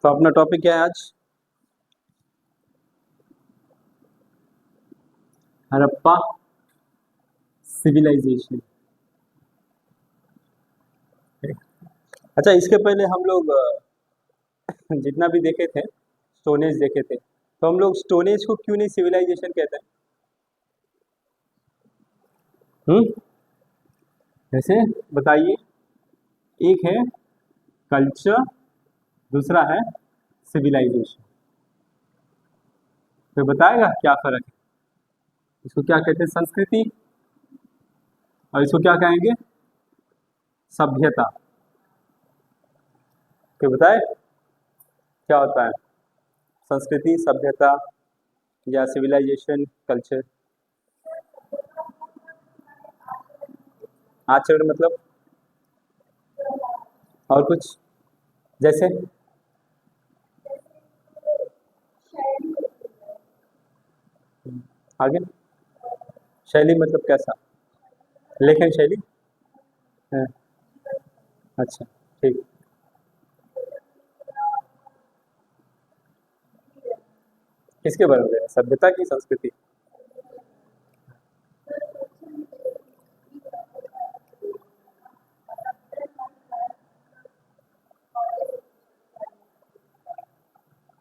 तो अपना टॉपिक क्या है आज? हड़प्पा सिविलाइजेशन। अच्छा, इसके पहले हम लोग जितना भी देखे थे, स्टोनेज देखे थे, तो हम लोग स्टोनेज को क्यों नहीं सिविलाइजेशन कहते हैं? जैसे बताइए। एक है कल्चर, दूसरा है सिविलाइजेशन। तो बताएगा क्या फर्क है? इसको क्या कहते हैं? संस्कृति। और इसको क्या कहेंगे? सभ्यता। तो बताए क्या होता है? संस्कृति, सभ्यता या सिविलाइजेशन, कल्चर। आचरण मतलब और कुछ जैसे आगे। शैली मतलब कैसा? लेखन शैली है। अच्छा, ठीक। किसके बारे में? सभ्यता की, संस्कृति?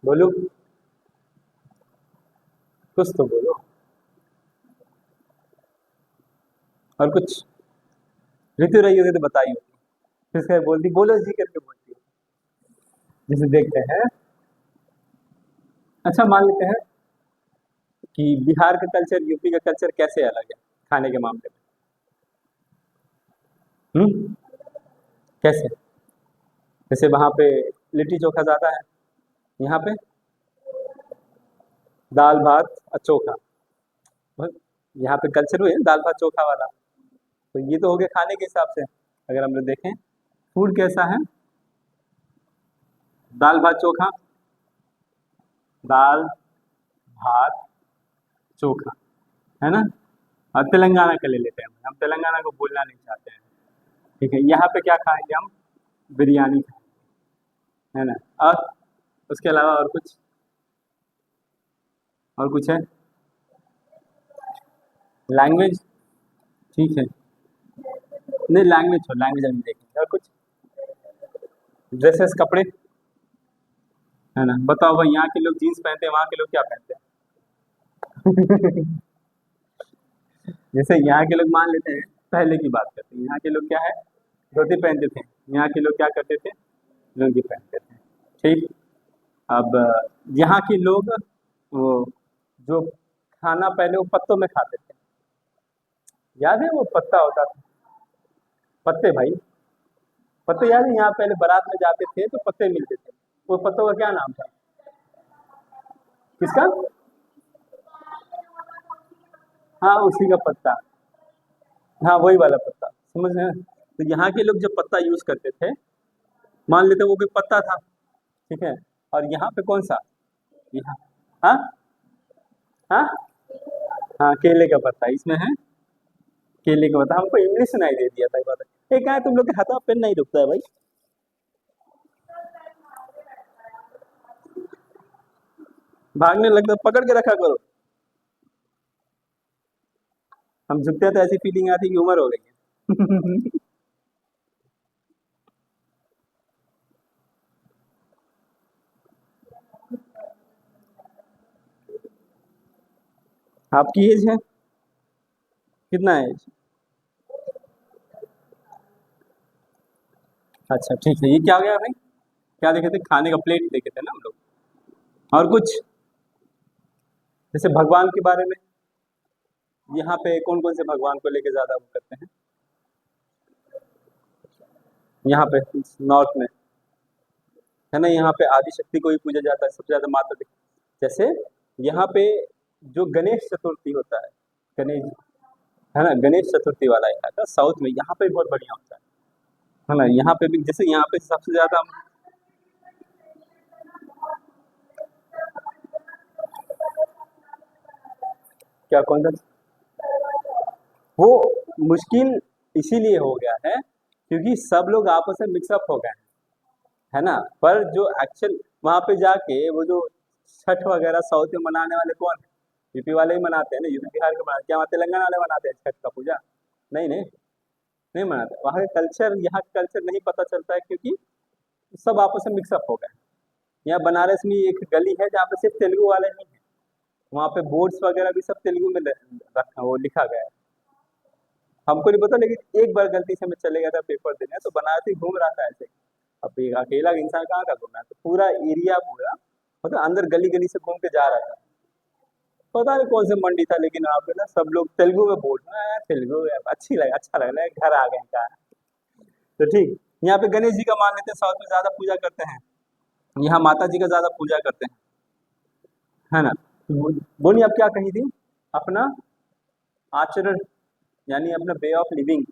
बोलो, कुछ तो बोलो। और कुछ ऋतु रही होगी तो बताइए। फिर से बोलती, बोलो जी करके बोलती है। जैसे देखते हैं। अच्छा, मान लेते हैं कि बिहार का कल्चर, यूपी का कल्चर कैसे अलग है खाने के मामले में? कैसे? जैसे वहां पे लिट्टी चोखा ज्यादा है, यहाँ पे दाल भात और चोखा। बस, यहाँ पे कल्चर हुए दाल भात चोखा वाला। तो ये तो हो गया खाने के हिसाब से। अगर हम लोग देखें फूड कैसा है, दाल भात चोखा, दाल भात चोखा, है ना? और तेलंगाना का ले लेते हैं, हम तेलंगाना को भूलना नहीं चाहते हैं। ठीक है, यहाँ पे क्या खाएंगे हम? बिरयानी खाएंगे, है ना? और उसके अलावा और कुछ है? लैंग्वेज। ठीक है, नहीं लैंग्वेज हो, लैंग्वेज हम देखेंगे। और कुछ? ड्रेसेस, कपड़े, है ना? बताओ भाई, यहाँ के लोग जीन्स पहनते हैं, वहाँ के लोग क्या पहनते हैं? जैसे यहाँ के लोग मान लेते हैं, पहले की बात करते हैं, यहाँ के लोग क्या है, धोती पहनते थे। यहाँ के लोग क्या करते थे? लुंगी पहनते थे। ठीक। अब यहाँ के लोग वो जो खाना पहले वो पत्तों में खाते थे। याद है वो पत्ता होता था? पत्ते भाई, पत्ते याद है? यहाँ पहले बारात में जाते थे तो पत्ते मिलते थे। वो पत्तों का क्या नाम था? किसका? हाँ, उसी का पत्ता। हाँ, वही वाला पत्ता, समझ रहे हैं? तो यहाँ के लोग जब पत्ता यूज करते थे, मान लेते वो कोई पत्ता था, ठीक है? और यहाँ पे कौन सा? यहाँ। हाँ। हाँ। हाँ, केले का पत्ता इसमें है। केले का पत्ता। हमको इंग्लिश सुनाई दे दिया था ये बात। ये क्या है, तुम लोग के हाथों पेन नहीं रुकता है भाई? भागने लगता, पकड़ के रखा करो। हम झुकते हैं तो ऐसी फीलिंग आती है कि उम्र हो गई है। आपकी एज है? कितना एज? अच्छा, ठीक है। ये क्या हो गया भाई? क्या देखे थे? खाने का प्लेट देखे थे ना हम लोग। और कुछ? जैसे भगवान के बारे में, यहाँ पे कौन कौन से भगवान को लेके ज्यादा वो करते हैं? यहाँ पे नॉर्थ में, है ना? यहाँ पे आदि शक्ति को ही पूजा जाता है सबसे ज्यादा, माता देवी। जैसे यहाँ पे जो गणेश चतुर्थी होता है, गणेश, है ना? गणेश चतुर्थी वाला इलाका साउथ में, यहाँ पे बहुत बढ़िया होता है ना? यहाँ पे भी, जैसे यहाँ पे सबसे ज्यादा क्या, कौन सा? वो मुश्किल इसीलिए हो गया है क्योंकि सब लोग आपस में मिक्सअप हो गए हैं, है ना? पर जो एक्चुअल वहां पे जाके वो जो छठ वगैरह साउथ में मनाने वाले कौन है? यूपी वाले ही मनाते हैं ना, यूपी बिहार के मनाते, क्या वहाँ तेलंगाना वाले मनाते हैं छठ का पूजा? नहीं नहीं, नहीं मनाते। वहाँ का कल्चर यहाँ का कल्चर नहीं पता चलता है, क्योंकि सब आपस में मिक्सअप हो गए। यहाँ बनारस में एक गली है जहाँ पे सिर्फ तेलुगु वाले नहीं है, वहाँ पे बोर्ड्स वगैरह भी सब तेलुगु में रखा, वो लिखा गया है। हमको नहीं पता, लेकिन एक बार गलती से मैं चले गया था पेपर देने, तो बनारस ही घूम रहा था ऐसे ही। अब एक अकेला इंसान कहाँ का घूमना है, तो पूरा एरिया पूरा मतलब अंदर गली गली से घूम के जा रहा था। पता नहीं कौन से मंडी था, लेकिन वहाँ पे ना सब लोग तेलुगु में बोल रहे हैं, तेलुगु यार अच्छी लग अच्छा लग रहा है, घर आ गए का। तो ठीक, यहाँ पे गणेश जी का मान लेते हैं, साउथ में ज्यादा पूजा करते हैं, यहाँ माता जी का ज्यादा पूजा करते हैं, है ना? तो बोलिए आप क्या कही थी? अपना आचरण, यानी अपना वे ऑफ लिविंग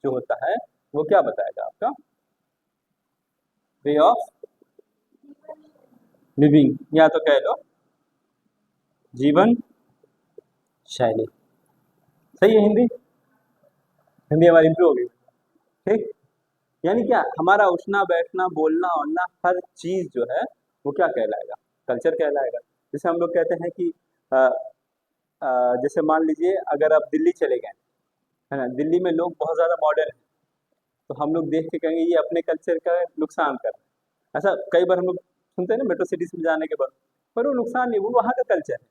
जो होता है वो क्या बताएगा आपका? वे ऑफ लिविंग, या तो कह लो जीवन शैली। सही है हिंदी? हिंदी हमारी इंप्रूव हो गई। ठीक, यानी क्या हमारा उठना बैठना बोलना ओलना हर चीज जो है वो क्या कहलाएगा? कल्चर कहलाएगा। जैसे हम लोग कहते हैं कि अ, जैसे मान लीजिए अगर आप दिल्ली चले गए, है ना, दिल्ली में लोग बहुत ज्यादा मॉडर्न हैं, तो हम लोग देख के कहेंगे ये अपने कल्चर का नुकसान कर रहे हैं। ऐसा कई बार हम लोग सुनते हैं ना मेट्रो सिटीज में जाने के बाद, पर वो नुकसान नहीं, वो वहाँ का कल्चर है।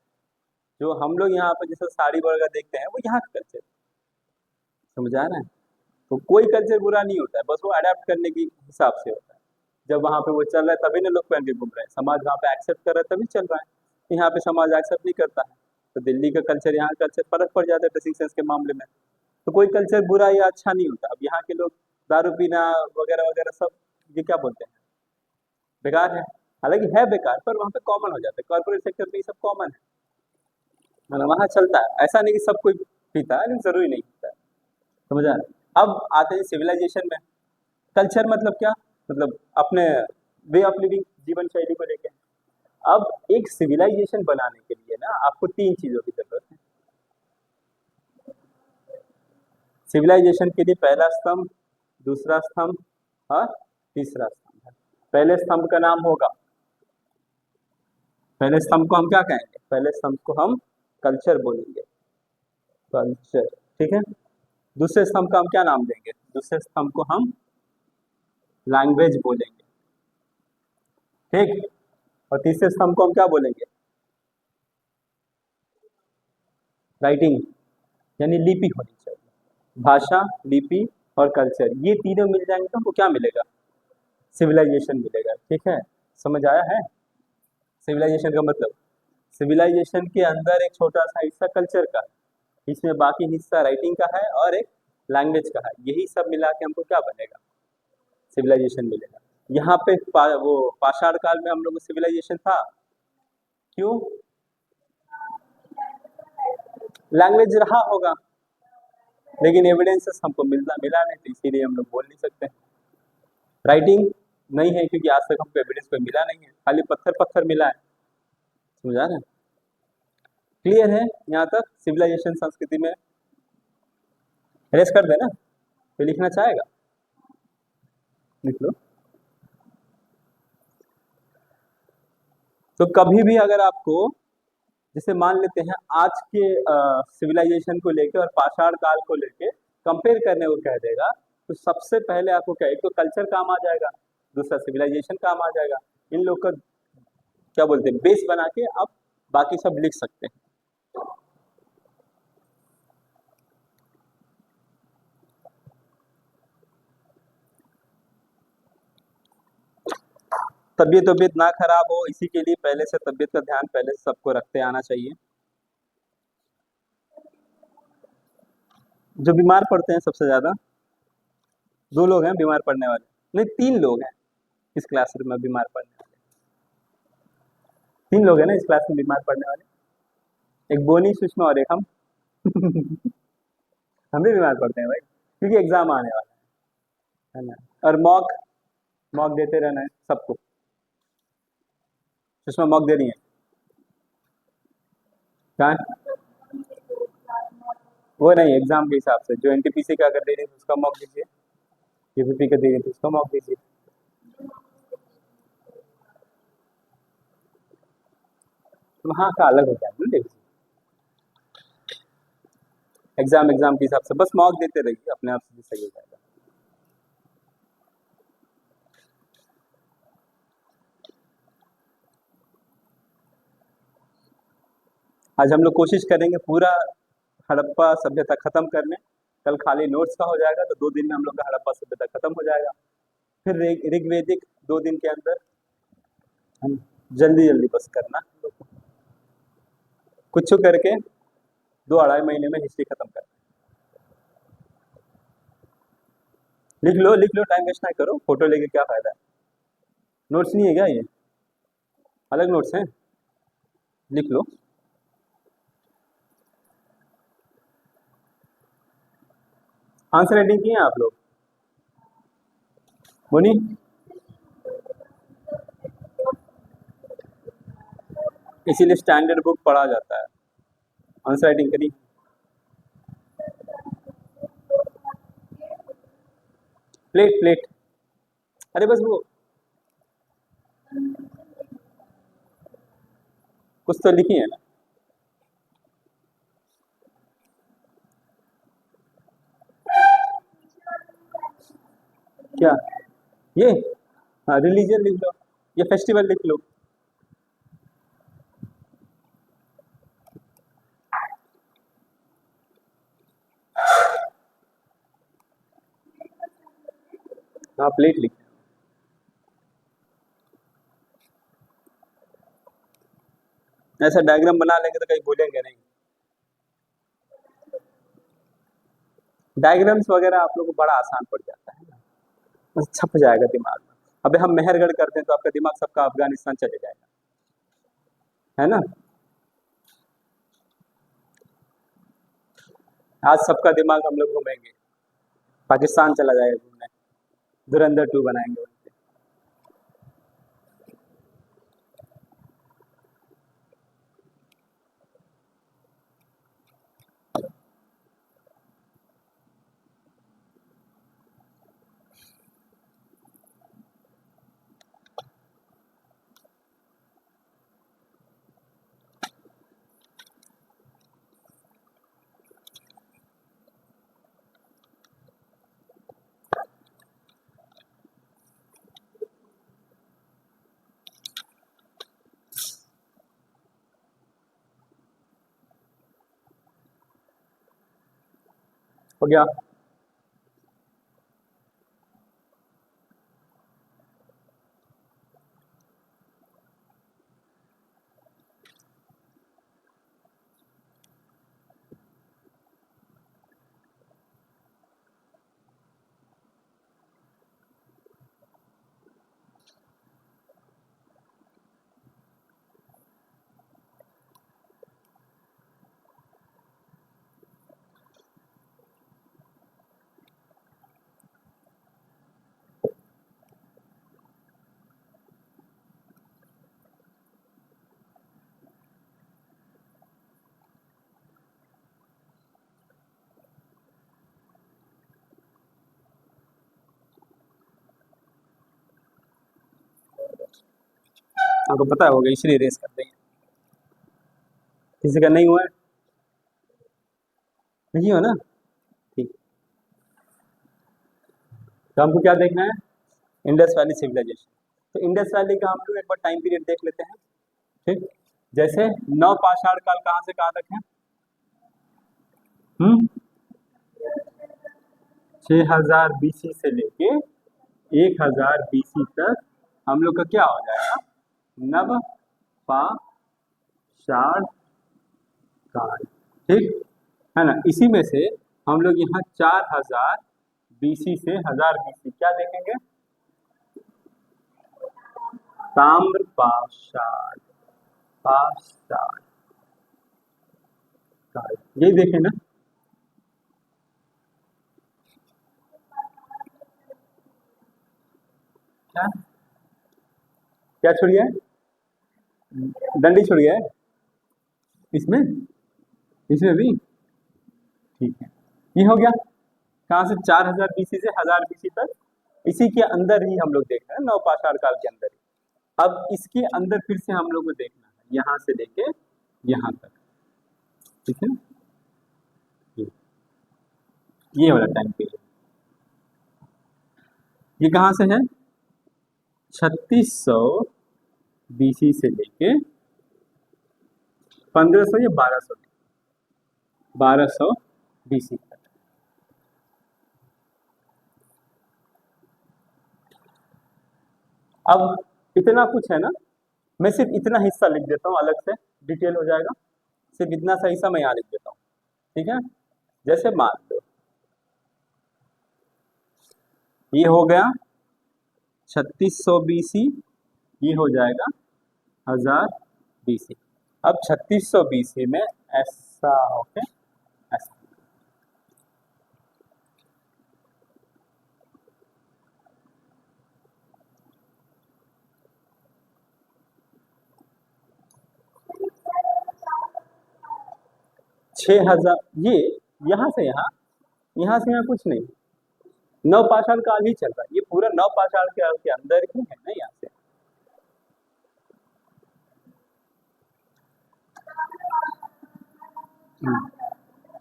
जो हम लोग यहाँ पर जैसे साड़ी वगैरह देखते हैं वो यहाँ का कल्चर है। समझ आ रहा है? तो कोई कल्चर बुरा नहीं होता है, बस वो अडेप्ट करने के हिसाब से होता है। जब वहाँ पे वो चल रहा है तभी ना लोग पहन के घूम रहे हैं, समाज वहाँ पे एक्सेप्ट कर रहा है तभी चल रहा है। यहाँ पे समाज एक्सेप्ट नहीं करता है, तो दिल्ली का कल्चर यहाँ का कल्चर फर्क पड़ जाता है ड्रेसिंग सेंस के मामले में। तो कोई कल्चर बुरा या अच्छा नहीं होता। अब यहाँ के लोग दारू पीना वगैरह वगैरह सब, ये क्या बोलते हैं, बेकार है। हालांकि है बेकार, पर वहाँ पे कॉमन हो जाता है, कॉर्पोरेट सेक्टर में ये सब कॉमन है, मतलब वहाँ चलता है। ऐसा नहीं कि सब कोई पीता है, लेकिन जरूरी नहीं पीता है। समझ आ रहा है? अब आते हैं सिविलाइजेशन में। कल्चर मतलब क्या? मतलब अपने वे ऑफ लिविंग, जीवन शैली को लेके। अब एक सिविलाइजेशन बनाने के लिए ना आपको तीन चीजों की जरूरत है। सिविलाइजेशन के लिए पहला स्तंभ, दूसरा स्तंभ और तीसरा स्तंभ है। पहले स्तंभ का नाम होगा, पहले स्तंभ को हम क्या कहेंगे? पहले स्तंभ को हम कल्चर बोलेंगे, कल्चर। ठीक है। दूसरे स्तंभ का हम क्या नाम देंगे? दूसरे स्तंभ को हम लैंग्वेज बोलेंगे। ठीक। और तीसरे स्तंभ को हम क्या बोलेंगे? राइटिंग, यानी लिपि होनी चाहिए। भाषा, लिपि और कल्चर, ये तीनों मिल जाएंगे तो हमको क्या मिलेगा? सिविलाइजेशन मिलेगा। ठीक है, समझ आया है? सिविलाइजेशन का मतलब, सिविलाइजेशन के अंदर एक छोटा सा हिस्सा कल्चर का, इसमें बाकी हिस्सा राइटिंग का है और एक लैंग्वेज का है। यही सब मिला के हमको क्या बनेगा? सिविलाइजेशन मिलेगा। यहाँ पे वो पाषाण काल में हम लोग को सिविलाइजेशन था, क्यों? लैंग्वेज रहा होगा, लेकिन एविडेंसेस हमको मिला नहीं, तो इसीलिए हम लोग बोल नहीं सकते। राइटिंग नहीं है, क्योंकि आज तक हमको एविडेंस कोई मिला नहीं है, खाली पत्थर पत्थर मिला है। समझा रहे हैं? क्लियर है यहाँ तक? सिविलाइजेशन संस्कृति में रेस कर देना, तो लिखना चाहेगा, लिख लो। तो कभी भी अगर आपको, जैसे मान लेते हैं आज के सिविलाइजेशन को लेके और पाषाण काल को लेके कंपेयर करने को कह देगा, तो सबसे पहले आपको क्या, एक तो कल्चर काम आ जाएगा, दूसरा सिविलाइजेशन काम आ जाएगा। इन लोग का क्या बोलते हैं, बेस बना के आप बाकी सब लिख सकते हैं। तबीयत ना खराब हो, इसी के लिए पहले से तबीयत का ध्यान पहले से सबको रखते आना चाहिए। जो बीमार पड़ते हैं सबसे ज्यादा, दो लोग हैं बीमार पड़ने वाले, नहीं तीन लोग हैं इस क्लास में बीमार पड़ने वाले। तीन लोग हैं ना इस क्लास में बीमार पड़ने वाले, एक बोनी, सुषमा और एक हम। हम भी बीमार पड़ते हैं भाई, क्योंकि एग्जाम आने वाला है ना। और मॉक मॉक देते रहना है सबको। सुषमा मॉक दे रही है कहाँ? वो नहीं, एग्जाम के हिसाब से, जो एनटीपीसी का अगर दे रही है तो उसका मॉक दीजिए, यूपीपी का दे रही है तो उसका मॉक दीजिए। वहाँ का अलग हो जाएगा ना। देखिए एग्जाम के हिसाब से बस मॉक देते रहिए, अपने आप से सही हो जाएगा। आज हम लोग कोशिश करेंगे पूरा हड़प्पा सभ्यता खत्म करने। कल खाली नोट्स का हो जाएगा तो 2 दिन में हम लोग का हड़प्पा सभ्यता खत्म हो जाएगा। फिर ऋग्वेदिक 2 दिन के अंदर हम जल्दी जल्दी बस करना हम लोग को। कुछ करके 2-2.5 महीने में हिस्ट्री खत्म करना। लिख लो, टाइम वेस्ट ना करो, फोटो लेके क्या फायदा है। नोट्स नहीं है क्या ये? अलग नोट्स हैं, लिख लो। आंसर राइटिंग किए हैं आप लोग? बोनी इसीलिए स्टैंडर्ड बुक पढ़ा जाता है। आंसर राइटिंग करी? प्लेट अरे बस वो कुछ तो लिखी है ना। क्या ये? हाँ रिलीजन लिख लो, ये फेस्टिवल लिख लो। हाँ प्लेट लिख। ऐसा डायग्राम बना लेंगे तो कहीं भूलेंगे नहीं। डायग्राम्स वगैरह आप लोगों को बड़ा आसान पड़ जाता है ना, बस छप जाएगा दिमाग में। अबे हम मेहरगढ़ करते हैं तो आपका दिमाग सबका अफगानिस्तान चले जाएगा, है ना। आज सबका दिमाग हम लोग घूमेंगे, पाकिस्तान चला जाएगा घूमने, धुरंधर 2 बनाएंगे। हो गया? आपको पता होगा इसलिए रेस कर देंगे। किसी का नहीं हुआ है? नहीं हो ना? ठीक। तो हमको क्या देखना है? Indus Valley civilisation. तो इंडस वैली का हम लोग एक बार टाइम पीरियड देख लेते हैं। ठीक, जैसे नव पाषाण काल कहाँ से कहाँ तक है? 6000 BC से लेके 1000 BC तक हम लोग का क्या हो जाएगा? नव पाषाण काल। ठीक है ना। इसी में से हम लोग यहाँ 4000 BC से 1000 BC क्या देखेंगे? ताम्र पाषाण पाषाण काल, यही देखें ना। क्या क्या छुड़ गया है? डंडी छुड़ गया है इसमें, इसमें भी। ठीक है, ये हो गया। कहाँ से? 4000 BC से 1000 BC तक। इसी के अंदर ही हम लोग देख रहे हैं, नवपाषाण काल के अंदर ही। अब इसके अंदर फिर से हम लोग को देखना है, यहाँ से लेके यहाँ तक, ठीक है। ये ये वाला टाइम पीरियड ये कहाँ से है? 3600 बीसी से लेके 1500 या 1200 बीसी तक। अब इतना कुछ है ना, मैं सिर्फ इतना हिस्सा लिख देता हूँ, अलग से डिटेल हो जाएगा। सिर्फ इतना सा हिस्सा मैं यहाँ लिख देता हूँ, ठीक है। जैसे मान लो ये हो गया 3600 बीसी, ये हो जाएगा 1000 बीसी। अब 3600 बीसी में ऐसा होके ऐसा, 6000, ये यहाँ से यहाँ, यहाँ से यहाँ कुछ नहीं, नवपाषाण काल ही चल रहा है, ये पूरा नवपाषाण काल के अंदर ही है ना। यहाँ से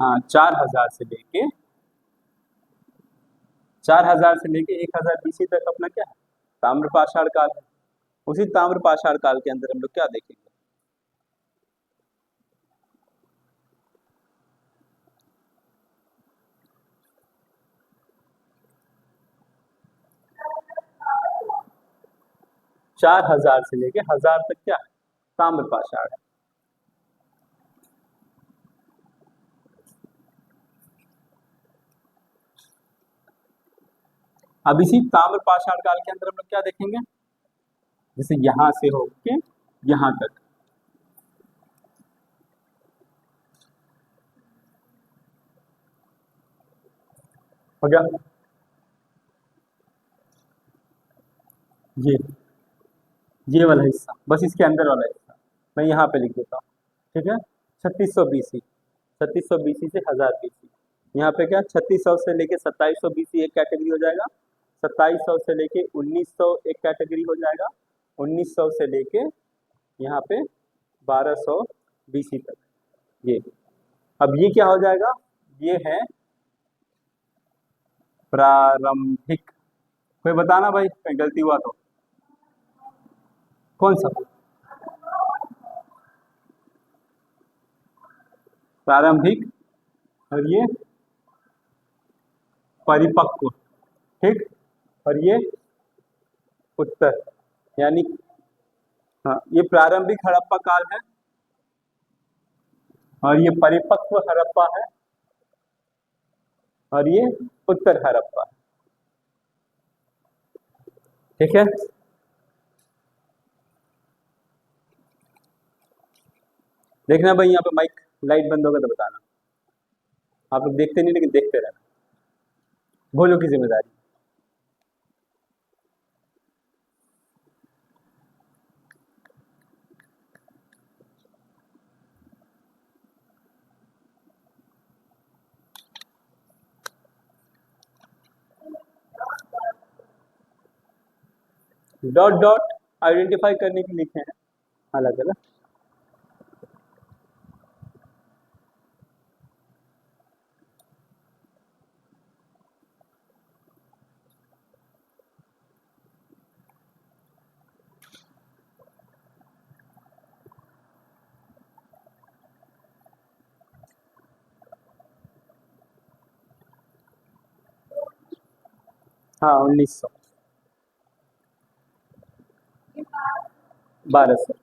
हाँ, 4000 से लेके 1000 बीसी तक अपना क्या है? ताम्रपाषाण काल है। उसी ताम्रपाषाण काल के अंदर हम लोग क्या देखेंगे? चार हजार से लेके 1000 तक क्या है? ताम्रपाषाण है। अब इसी ताम्रपाषाण काल के अंदर हम लोग क्या देखेंगे? जैसे यहां से होके यहां तक, हो गया। ये ये वाला हिस्सा, बस इसके अंदर वाला हिस्सा मैं यहाँ पे लिख देता हूँ, ठीक है। 3600 बीसी, 3600 बीसी से 1000 बीसी, यहाँ पे क्या 3600 से लेके 2700 बीसी एक कैटेगरी हो जाएगा, 2700 से लेके 1900 एक कैटेगरी हो जाएगा, 1900 से लेके यहाँ पे 1200 बीसी तक। ये अब ये क्या हो जाएगा? ये है प्रारंभिक। कोई बताना भाई, कहीं गलती हुआ तो। कौन सा? प्रारंभिक, और ये परिपक्व, ठीक। और ये उत्तर, यानी हाँ, ये प्रारंभिक हड़प्पा काल है और ये परिपक्व हड़प्पा है और ये उत्तर हड़प्पा, ठीक है। देखना भाई, यहाँ पे माइक लाइट बंद होगा तो बताना। आप लोग देखते नहीं लेकिन देखते रहना, भूलों की जिम्मेदारी। डॉट डॉट आइडेंटिफाई करने के लिखे हैं अलग अलग। हाँ, 1900, 1200।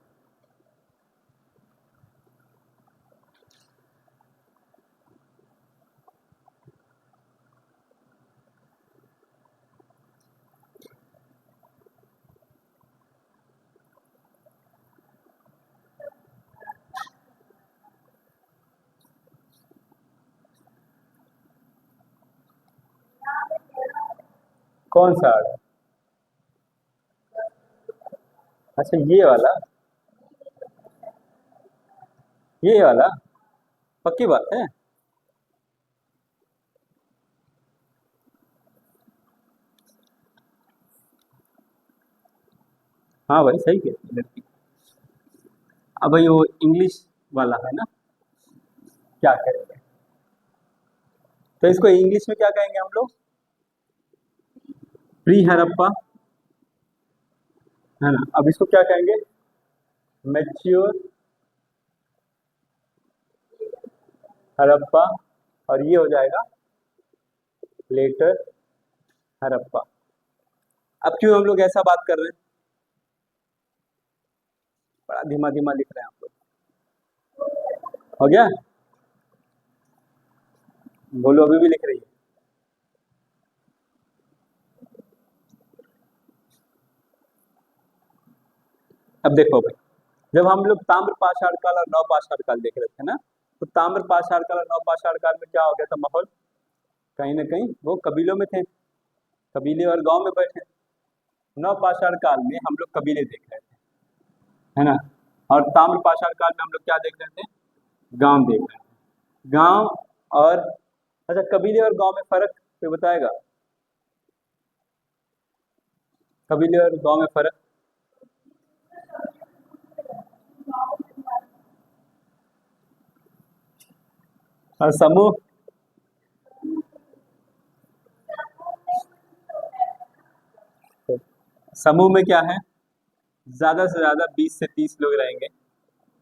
कौन सा आ रहा? अच्छा, ये वाला पक्की बात है। हाँ भाई, सही है लड़की। अब भाई वो इंग्लिश वाला है ना, क्या करेंगे? तो इसको इंग्लिश में क्या कहेंगे हम लोग? प्री हड़प्पा, है ना। अब इसको क्या कहेंगे? मैच्योर हड़प्पा, और ये हो जाएगा लेटर हड़प्पा। अब क्यों हम लोग ऐसा बात कर रहे हैं? बड़ा धीमा धीमा लिख रहे हैं आप लोग। हो गया? बोलो, अभी भी लिख रही है? अब देखो भाई, जब हम लोग ताम्र पाषाण काल और नव पाषाण काल देख रहे थे ना, तो ताम्र पाषाण काल और नव पाषाण काल में क्या हो गया था माहौल? कहीं ना कहीं वो कबीलों में थे, कबीले और गांव में बैठे। नव पाषाण काल में हम लोग कबीले देख रहे थे, है ना। और ताम्र पाषाण काल में हम लोग क्या देख रहे थे? गांव देख रहे थे। गांव और, अच्छा, कबीले और गांव में फर्क कोई बताएगा? कबीले और गांव में फर्क? और समूह? समूह में क्या है? ज्यादा से ज्यादा 20 से 30 लोग रहेंगे।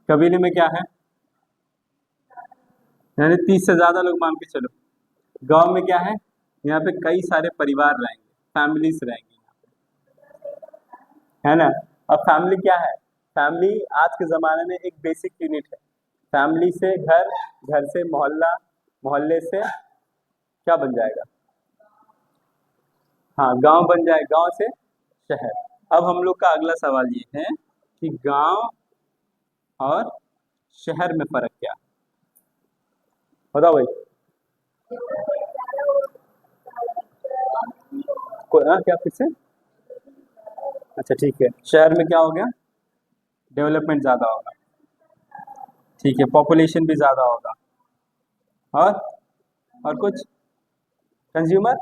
कबीले में क्या है? यानी 30 से ज्यादा लोग मान के चलो। गांव में क्या है? यहाँ पे कई सारे परिवार रहेंगे, फैमिलीज रहेंगी, है ना। और फैमिली क्या है? फैमिली आज के जमाने में एक बेसिक यूनिट है। फैमिली से घर, घर से मोहल्ला, मोहल्ले से क्या बन जाएगा? हाँ, गांव बन जाए, गांव से शहर। अब हम लोग का अगला सवाल ये है कि गांव और शहर में फर्क क्या है? बताओ भाई। हाँ, क्या फिर से? अच्छा ठीक है, शहर में क्या हो गया? डेवलपमेंट ज्यादा होगा, ठीक है, पॉपुलेशन भी ज्यादा होगा। और और कुछ? कंज्यूमर?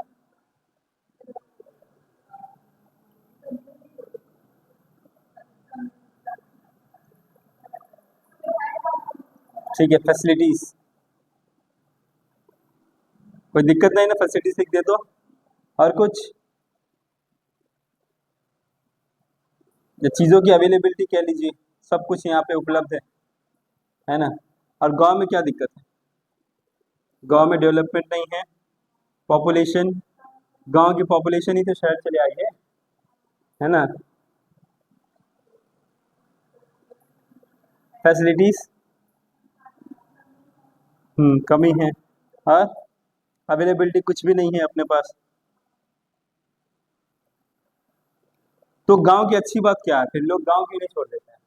ठीक है, फैसिलिटीज? कोई दिक्कत नहीं ना, फैसिलिटीज लिख दे तो। और कुछ? या चीजों की अवेलेबिलिटी कह लीजिए, सब कुछ यहाँ पे उपलब्ध है ना। और गांव में क्या दिक्कत है? गांव में डेवलपमेंट नहीं है, पॉपुलेशन, गांव की पॉपुलेशन ही तो शहर चले आई है ना। फैसिलिटीज कमी है। और अवेलेबिलिटी कुछ भी नहीं है अपने पास। तो गांव की अच्छी बात क्या है? फिर लोग गांव क्यों नहीं छोड़ देते हैं?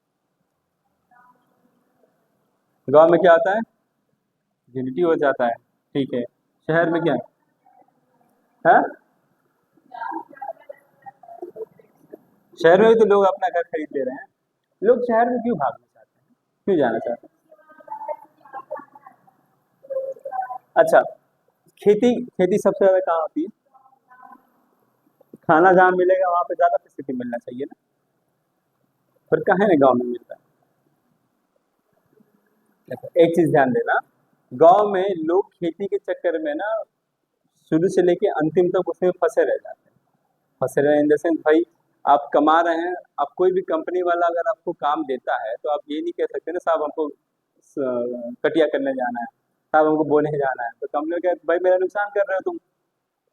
गांव में क्या आता है? यूनिटी हो जाता है, ठीक है। शहर में क्या है? शहर में भी तो लोग अपना घर खरीद ले रहे हैं। लोग शहर में क्यों भागना चाहते हैं, क्यों जाना चाहते हैं? अच्छा, खेती, खेती सबसे ज्यादा कहाँ होती है? खाना जहाँ मिलेगा वहां पे ज्यादा फैसिलिटी मिलना चाहिए ना, पर कहाँ है, गाँव में मिलता है। देखो, एक चीज ध्यान देना, गांव में लोग खेती के चक्कर में ना शुरू से लेके अंतिम तक उसमें फंसे रह जाते हैं। फंसे रहे इन द सेंस, भाई आप कमा रहे हैं, आप कोई भी कंपनी वाला अगर आपको काम देता है तो आप ये नहीं कह सकते ना, साहब हमको कटिया करने जाना है, साहब हमको बोने जाना है। तो कंपनी कहते भाई मेरा नुकसान कर रहे हो तुम,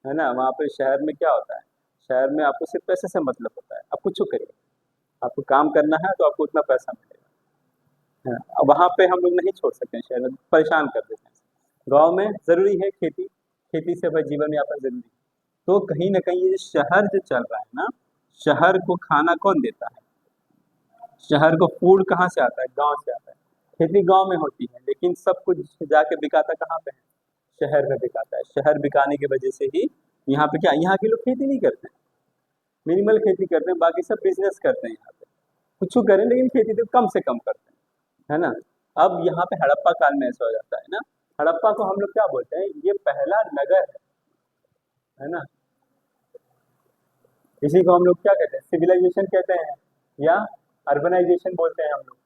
है ना। वहाँ पे शहर में क्या होता है? शहर में आपको सिर्फ पैसे से मतलब होता है, आप कुछ करिए, आपको काम करना है तो आपको उतना पैसा मिलेगा, है ना। अब वहाँ पे हम लोग नहीं छोड़ सकते हैं, शहर में परेशान कर देते हैं। गाँव में जरूरी है खेती, खेती से भाई जीवन यापन जरूरी है। तो कहीं ना कहीं ये शहर जो चल रहा है ना, शहर को खाना कौन देता है? शहर को फूड कहाँ से आता है? गांव से आता है। खेती गांव में होती है, लेकिन सब कुछ जाके बिकाता कहाँ पे है? शहर में बिकाता है। शहर बिकाने की वजह से ही यहाँ पे क्या, यहाँ के लोग खेती नहीं करते हैं, मिनिमल खेती करते हैं, बाकी सब बिजनेस करते हैं। यहाँ पे कुछ करें लेकिन खेती तो कम से कम करते हैं, है ना। अब यहाँ पे हड़प्पा काल में ऐसा हो जाता है ना, हड़प्पा को हम लोग क्या बोलते हैं? ये पहला नगर है ना। इसी को हम लोग क्या कहते हैं? सिविलाइजेशन कहते हैं, या अर्बनाइजेशन बोलते हैं हम लोग।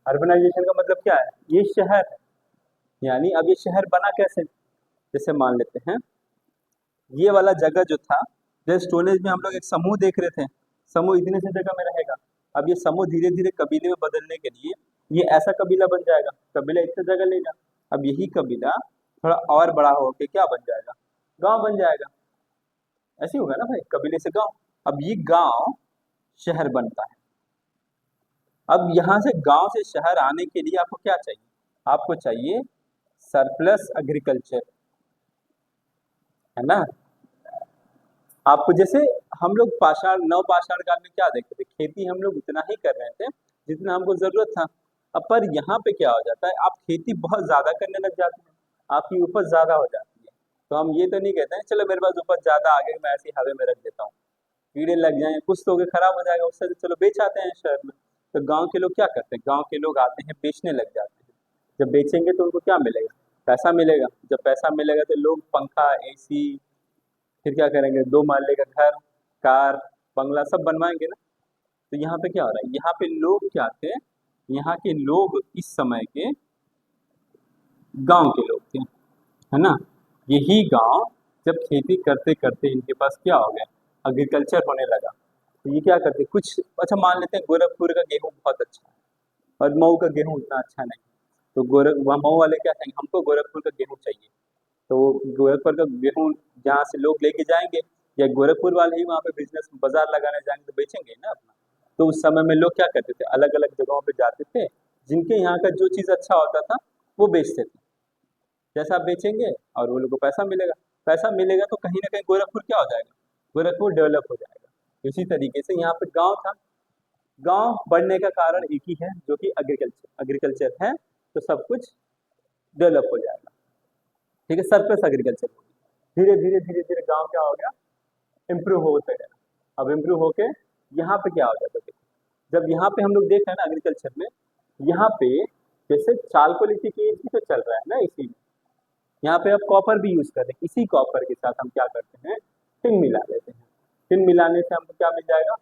अर्बनाइजेशन का मतलब क्या है, ये शहर है, यानी अब ये शहर बना कैसे, जैसे मान लेते हैं ये वाला जगह जो था, जैसे स्टोनेज में हम लोग एक समूह देख रहे थे, समूह इतने से जगह में रहेगा, अब ये समूह धीरे धीरे कबीले में बदलने के लिए ये ऐसा कबीला बन जाएगा, कबीला इतने जगह लेगा, अब यही कबीला थोड़ा और बड़ा होकर क्या बन जाएगा, गांव बन जाएगा, ऐसे ही होगा ना भाई, कबीले से गांव, अब ये गांव शहर बनता है। अब यहाँ से गांव से शहर आने के लिए आपको क्या चाहिए, आपको चाहिए सरप्लस एग्रीकल्चर, है ना। आपको जैसे हम लोग पाषाण नव पाषाण काल में क्या देखते थे, खेती हम लोग उतना ही कर रहे थे जितना हमको जरूरत था। अब पर यहाँ पे क्या हो जाता है, आप खेती बहुत ज्यादा करने लग जाते हैं, आपकी उपज ज्यादा हो जाती है, तो हम ये तो नहीं कहते हैं चलो मेरे पास उपज ज्यादा आ गई मैं ऐसी हवा में रख देता हूँ, कीड़े लग जाएं कुछ तो हो गए खराब हो जाएगा, उससे तो चलो बेच आते हैं शहर में। तो गांव के लोग क्या करते हैं, गांव के लोग आते हैं बेचने लग जाते हैं, जब बेचेंगे तो उनको क्या मिलेगा, पैसा मिलेगा, जब पैसा मिलेगा तो लोग पंखा एसी, फिर क्या करेंगे, दो महल्ले का घर, कार, बंगला सब बनवाएंगे ना। तो यहाँ पे क्या हो रहा है, यहाँ पे लोग क्या थे, यहाँ के लोग इस समय के गांव के लोग थे, है ना। यही गांव जब खेती करते करते इनके पास क्या हो गया, एग्रीकल्चर होने लगा, तो ये क्या करते कुछ, अच्छा मान लेते हैं गोरखपुर का गेहूं बहुत अच्छा है और मऊ का गेहूं उतना अच्छा नहीं, तो वहाँ मऊ वाले क्या कहेंगे, हमको गोरखपुर का गेहूं चाहिए, तो गोरखपुर का गेहूं जहाँ से लोग लेके जाएंगे, या गोरखपुर वाले ही वहाँ पे बिजनेस बाजार लगाने जाएंगे तो बेचेंगे ना अपना। तो उस समय में लोग क्या करते थे, अलग अलग जगहों पे जाते थे, जिनके यहाँ का जो चीज़ अच्छा होता था वो बेचते थे, जैसा आप बेचेंगे और वो लोग को पैसा मिलेगा, पैसा मिलेगा तो कहीं ना कहीं गोरखपुर क्या हो जाएगा, गोरखपुर डेवलप हो जाएगा। इसी तरीके से यहाँ पे गांव था, गांव बढ़ने का कारण एक ही है जो कि एग्रीकल्चर, एग्रीकल्चर है तो सब कुछ डेवलप हो जाएगा, ठीक है, सरप्लस एग्रीकल्चर। धीरे धीरे धीरे धीरे गांव क्या हो गया, इम्प्रूव होते गया। अब इम्प्रूव होके यहाँ पे क्या हो जाता है, जब यहाँ पे हम लोग देख रहे हैं ना एग्रीकल्चर में, यहाँ पे जैसे चालकोलिथिक एज भी तो चल रहा है ना, इसी में यहाँ पे अब कॉपर भी यूज कर रहे हैं, इसी कॉपर के साथ हम क्या करते हैं, टिन मिला लेते हैं, टिन मिलाने से हमको क्या मिल जाएगा,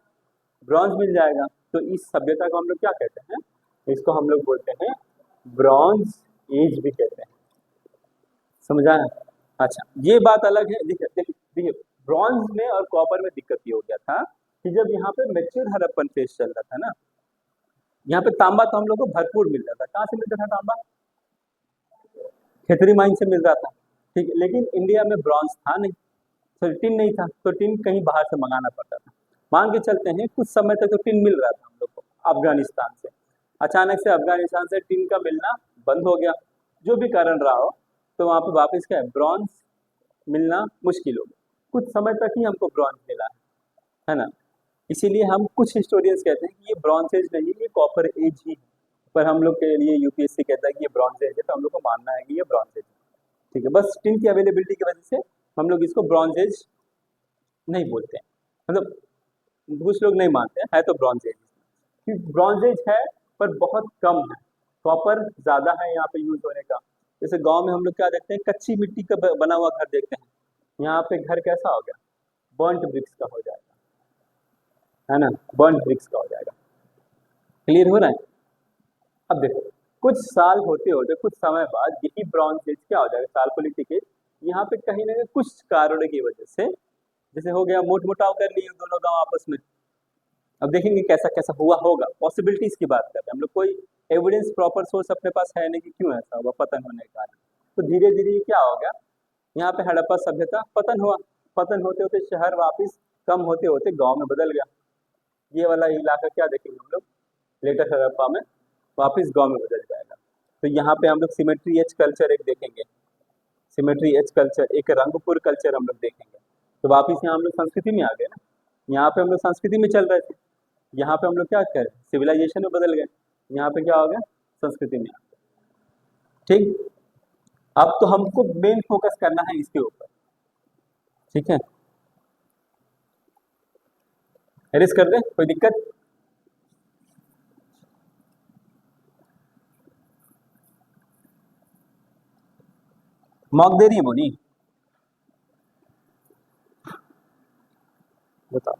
ब्रॉन्ज मिल जाएगा। तो इस सभ्यता को हम लोग क्या कहते हैं, इसको हम लोग बोलते हैं ब्रॉन्ज एज भी कहते हैं, समझा है। अच्छा ये बात अलग है, देखिए देखिए देखिए, ब्रॉन्ज में और कॉपर में दिक्कत ये हो गया था कि जब यहाँ पे मेच्योर हड़प्पन फेज चल रहा था ना, यहाँ पे तांबा तो हम लोग को भरपूर मिल रहा था, कहाँ से मिलता था तांबा, खेतरी माइन से मिल रहा था, ठीक है, लेकिन इंडिया में ब्रॉन्ज था नहीं, तो टिन नहीं था, तो टिन कहीं बाहर से मंगाना पड़ता था। मान के चलते हैं कुछ समय तक तो टिन मिल रहा था हम लोग को अफगानिस्तान से, अचानक से अफगानिस्तान से टिन का मिलना बंद हो गया, जो भी कारण रहा हो, तो वहां पे वापस क्या है, ब्रॉन्ज मिलना मुश्किल हो गया, कुछ समय तक ही हमको ब्रॉन्ज मिला है ना। इसीलिए हम कुछ हिस्टोरियंस कहते हैं कि ये ब्रॉन्ज एज नहीं, ये कॉपर एज ही है, पर हम लोग के लिए यूपीएससी कहता है कि ये ब्रॉन्ज एज है, तो हम लोग को मानना है कि ये ब्रॉन्ज एज है, ठीक है। बस टिन की अवेलेबिलिटी की वजह से हम लोग इसको ब्रॉन्ज एज नहीं बोलते हैं, मतलब कुछ लोग नहीं मानते हैं, है तो ब्रॉन्ज एज, क्योंकि ब्रॉन्ज एज है पर बहुत कम है, कॉपर ज्यादा है यहाँ पे यूज होने का। जैसे गांव में हम लोग क्या देखते हैं, कच्ची मिट्टी का बना हुआ घर देखते हैं, यहाँ पे घर कैसा हो गया, बर्न्ट ब्रिक्स का हो जाएगा, है ना, बर्न्ट ब्रिक्स का हो जाएगा, क्लियर हो रहा है। अब देखो कुछ साल होते होते कुछ समय बाद यही ब्रॉन्ज एज क्या हो जाएगा, चालकोलिथिक एज, यहाँ पे कहीं ना कहीं कुछ कारणों की वजह से, जैसे हो गया मोट मुटाव कर लिए दोनों गांव आपस में, अब देखेंगे कैसा कैसा हुआ होगा, पॉसिबिलिटीज की बात कर रहे हैं हम लोग, कोई एविडेंस प्रॉपर सोर्स अपने पास है नहीं कि क्यों ऐसा हुआ पतन होने का कारण। तो धीरे धीरे क्या हो गया, यहाँ पे हड़प्पा सभ्यता पतन हुआ, पतन होते होते शहर वापिस कम होते होते गांव में बदल गया, ये वाला इलाका क्या देखेंगे हम लोग लेटर हड़प्पा में वापिस गांव में बदल जाएगा। तो यहाँ पे हम लोग सिमेट्री एच कल्चर एक देखेंगे, सिमेट्री एच कल्चर, एक रंगपुर कल्चर हम लोग देखेंगे, तो वापिस यहाँ हम लोग संस्कृति में आ गए ना, यहाँ पे हम लोग संस्कृति में चल रहे थे, यहाँ पे हम लोग क्या करें, सिविलाइजेशन में बदल गए, यहाँ पे क्या हो गया, संस्कृति में आ गए, ठीक। अब तो हमको मेन फोकस करना है इसके ऊपर, ठीक है, एरिस कर दे, कोई दिक्कत, मॉक दे रही है बोनी, बताओ,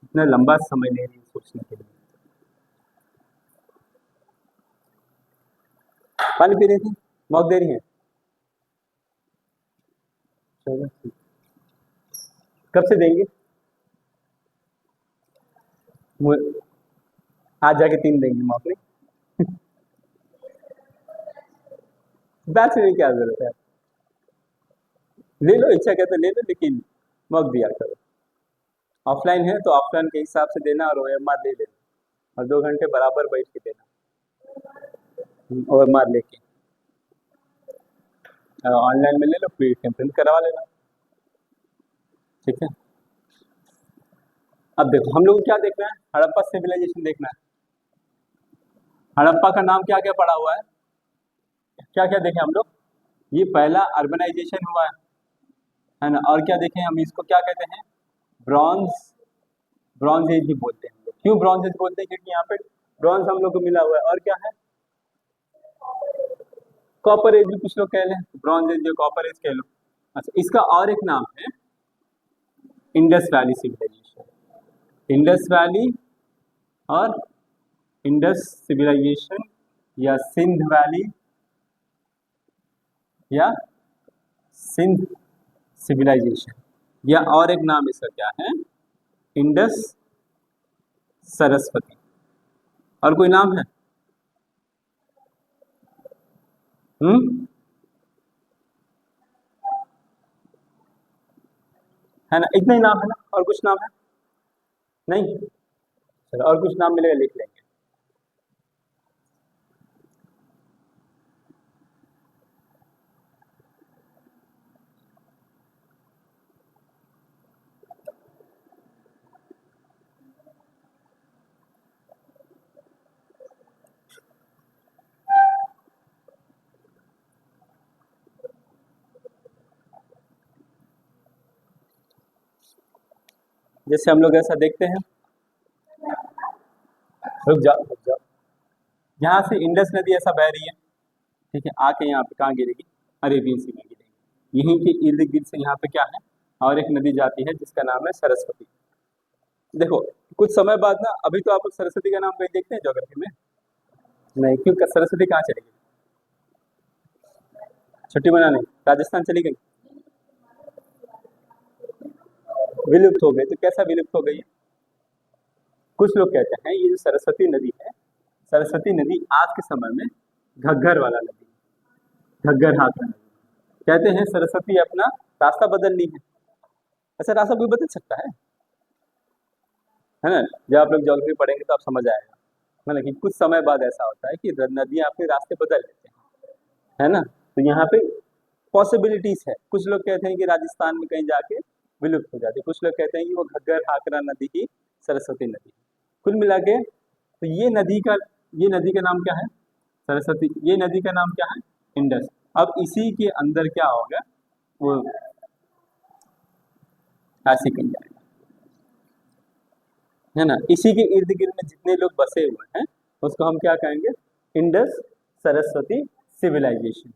इतना लंबा समय ले रही है सोचने के लिए। पानी पी रही थी, मौक दे रही है। चलो ठीक। कब से देंगे? आज जाके 3 देंगे मौक में। बैच में क्या जरूरत है? ले लो, इच्छा कहते ले लो, लेकिन मौक दिया करो। ऑफलाइन है तो ऑफलाइन के हिसाब से देना और ओएमआर ले लेना और 2 घंटे बराबर बैठ के देना ओएमआर लेके। ऑनलाइन में ले लो, प्रिंट करवा लेना। ठीक है। अब देखो हम लोग को क्या देखना है, हड़प्पा सिविलाइजेशन देखना है। हड़प्पा का नाम क्या क्या पड़ा हुआ है, क्या क्या देखें हम लोग? ये पहला अर्बनाइजेशन हुआ है ना। और क्या देखें हम, इसको क्या कहते हैं? ब्रॉन्ज, ब्रॉन्ज एज भी बोलते हैं हम लोग। क्यों ब्रॉन्ज एज बोलते हैं? क्योंकि यहाँ पे ब्रॉन्ज हम लोग को मिला हुआ है। और क्या है? कॉपर एज भी कुछ लोग कह लें, ब्रॉन्ज एज या कॉपर एज कह लो। अच्छा, इसका और एक नाम है Indus Valley civilisation. Indus Valley और इंडस सिविलाइजेशन या सिंध वैली या सिंध सिविलाइजेशन, या और एक नाम इसका क्या है, इंडस सरस्वती। और कोई नाम है? है ना, इतना ही नाम है ना, और कुछ नाम है नहीं? चलो और कुछ नाम मिलेगा लिख लेंगे। जैसे हम लोग ऐसा देखते हैं, रुक जाओ रुक जाओ, यहाँ से इंडस नदी ऐसा बह रही है, ठीक है, आके यहाँ पे कहाँ गिरेगी? अरेबियन सी में गिरेगी। यहीं के इर्द गिर्द से यहाँ पे क्या है, और एक नदी जाती है जिसका नाम है सरस्वती। देखो कुछ समय बाद ना, अभी तो आप लोग सरस्वती का नाम कहीं देखते हैं ज्योग्राफी में? नहीं, क्यों? सरस्वती कहाँ चली गई? छुट्टी मनाने राजस्थान चली गई, विलुप्त हो गई। तो कैसा विलुप्त हो गई है? कुछ लोग कहते हैं ये जो सरस्वती नदी है, सरस्वती नदी आज के समय में घग्गर वाला नदी है, घग्गर हाथ नदी। कहते हैं सरस्वती अपना रास्ता बदल ली है। ऐसा रास्ता कोई बदल सकता है ना? जब आप लोग ज्योग्राफी पढ़ेंगे तो आप समझ आएगा, मतलब कि कुछ समय बाद ऐसा होता है कि नदियां अपने रास्ते बदल लेते हैं, है ना। तो यहाँ पे पॉसिबिलिटीज है। कुछ लोग कहते हैं कि राजस्थान में कहीं जाके विलुप्त हो जाती है, कुछ लोग कहते हैं कि वो घग्गर हाकरा नदी ही सरस्वती नदी। कुल मिला के तो ये नदी का नाम क्या है? सरस्वती। ये नदी का नाम क्या है? इंडस। अब इसी के अंदर क्या होगा, वो ऐसे कहीं जाएगा, है ना। इसी के इर्द गिर्द में जितने लोग बसे हुए हैं उसको हम क्या कहेंगे? Indus Saraswati civilisation.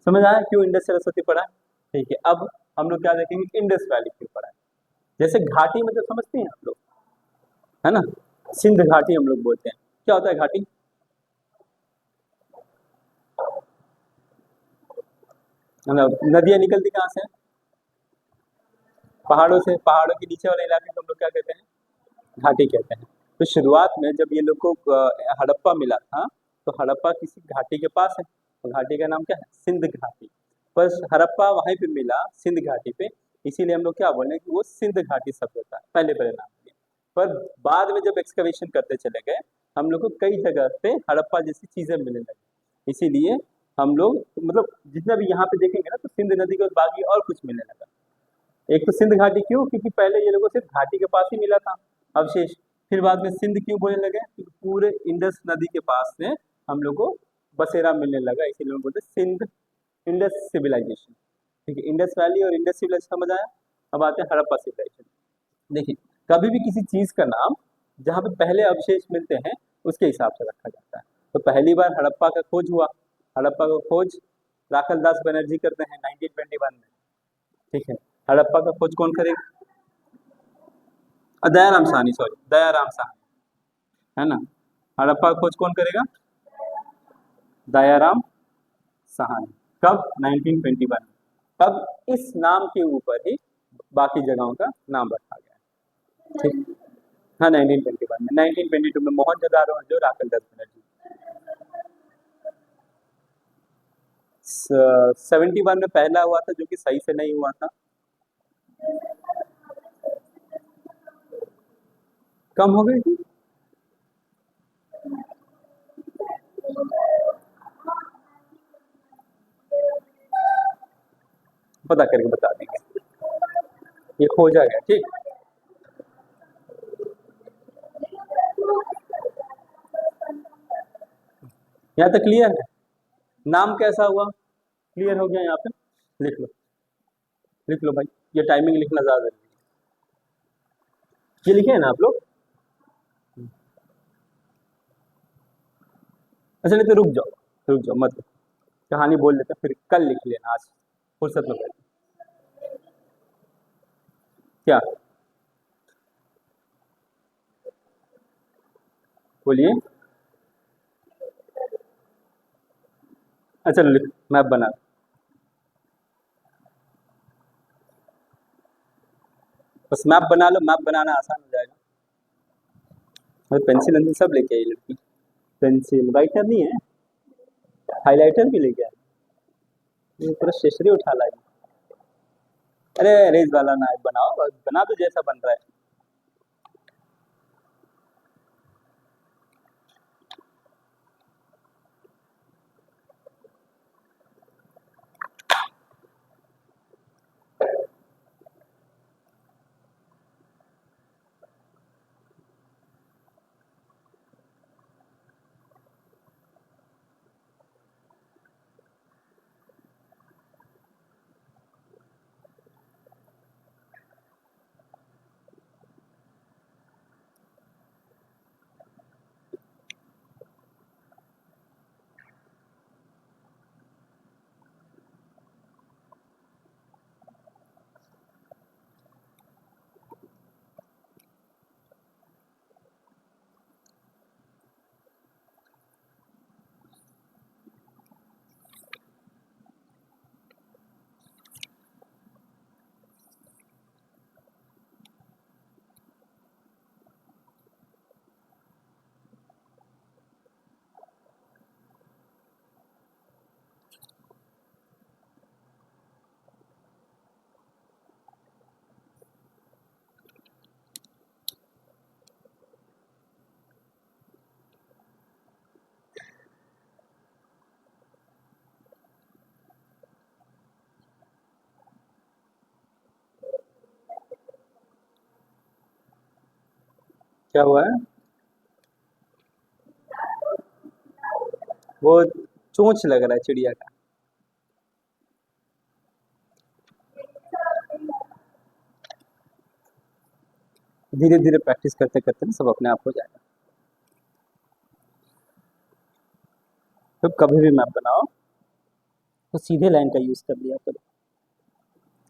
समझ आया क्यों इंडस सरस्वती पढ़ा? ठीक है। अब हम लोग क्या देखेंगे, इंडस वैली क्यों पढ़ा है। जैसे घाटी मतलब समझते हैं आप लोग, है ना। सिंध घाटी हम लोग बोलते हैं। क्या होता है घाटी? मतलब नदियां निकलती कहाँ से? पहाड़ों से। पहाड़ों के नीचे वाले इलाके को हम लोग क्या कहते हैं? घाटी कहते हैं। तो शुरुआत में जब ये लोग को हड़प्पा मिला था, तो हड़प्पा किसी घाटी के पास है, तो घाटी का नाम क्या है? सिंध घाटी। पर हड़प्पा वहीं पे मिला सिंध घाटी पे, इसीलिए हम लोग क्या बोले हैं कि वो सिंध घाटी सभ्यता पहले पहले नाम दिया। पर बाद में जब एक्सकवेशन करते चले गए, हम लोग को कई जगह पे हड़प्पा जैसी चीजें मिलने लगी। इसीलिए हम लोग मतलब जितना भी यहाँ पे देखेंगे ना, तो सिंध नदी के बाकी और कुछ मिलने लगा। एक तो सिंध घाटी क्यों? क्योंकि पहले ये लोगों सिर्फ घाटी के पास ही मिला था अवशेष। फिर बाद में सिंध क्यों बोलने लगे? क्योंकि पूरे इंडस नदी के पास में हम लोग को बसेरा मिलने लगा, इसीलिए हम बोलते सिंध इंडस सिविलाइजेशन। ठीक है, इंडस वैली और इंडस सिविलाइजेशन समझ आया। अब आते हैं हड़प्पा सिविलाइजेशन। देखिए, कभी भी किसी चीज का नाम जहाँ पे पहले अवशेष मिलते हैं उसके हिसाब से रखा जाता है। तो पहली बार हड़प्पा का खोज हुआ। हड़प्पा का खोज राखल दास बनर्जी करते हैं 1921 में। ठीक है। हड़प्पा का खोज कौन करेगा? दयाराम साहनी, सॉरी, दयाराम साहनी, है ना। हड़प्पा का खोज कौन करेगा? दयाराम सहानी। कब? 1921 में। अब इस नाम के ऊपर ही बाकी जगहों का नाम रखा गया है। ठीक। हाँ, 1921 में। 1922 में मोहनजोदारो और जो राफेल 10 मिनट। 71 में पहला हुआ था, जो कि सही से नहीं हुआ था। कम हो गई थी। पता करके बता देंगे, ये खोजा गया। ठीक। यहाँ तक क्लियर है? नाम कैसा हुआ? क्लियर हो गया? यहाँ पे लिख लो, लिख लो भाई, ये टाइमिंग लिखना ज्यादा जरूरी है। ये लिखे हैं ना आप लोग? अच्छा, नहीं तो रुक जाओ, रुक जाओ मत, कहानी बोल लेते हैं, फिर कल लिख लेना, आज फुर्सत में बैठ। क्या बोलिए? अच्छा लिख, मैप बना। बस मैप बना लो, मैप बनाना आसान हो जाएगा। और पेंसिल वेंसिल सब लेके आई लड़की। पेंसिल राइटर नहीं है, हाइलाइटर भी लेके आई। ये पूरा स्टेशनरी उठा लाई। अरे रेज वाला ना बनाओ, बना दो जैसा बन रहा है। क्या हुआ है? वो चोंच लग रहा है चिड़िया का। धीरे धीरे प्रैक्टिस करते करते ना सब अपने आप हो जाएगा। तो कभी भी मैप बनाओ तो सीधे लाइन का यूज कर लिया करो।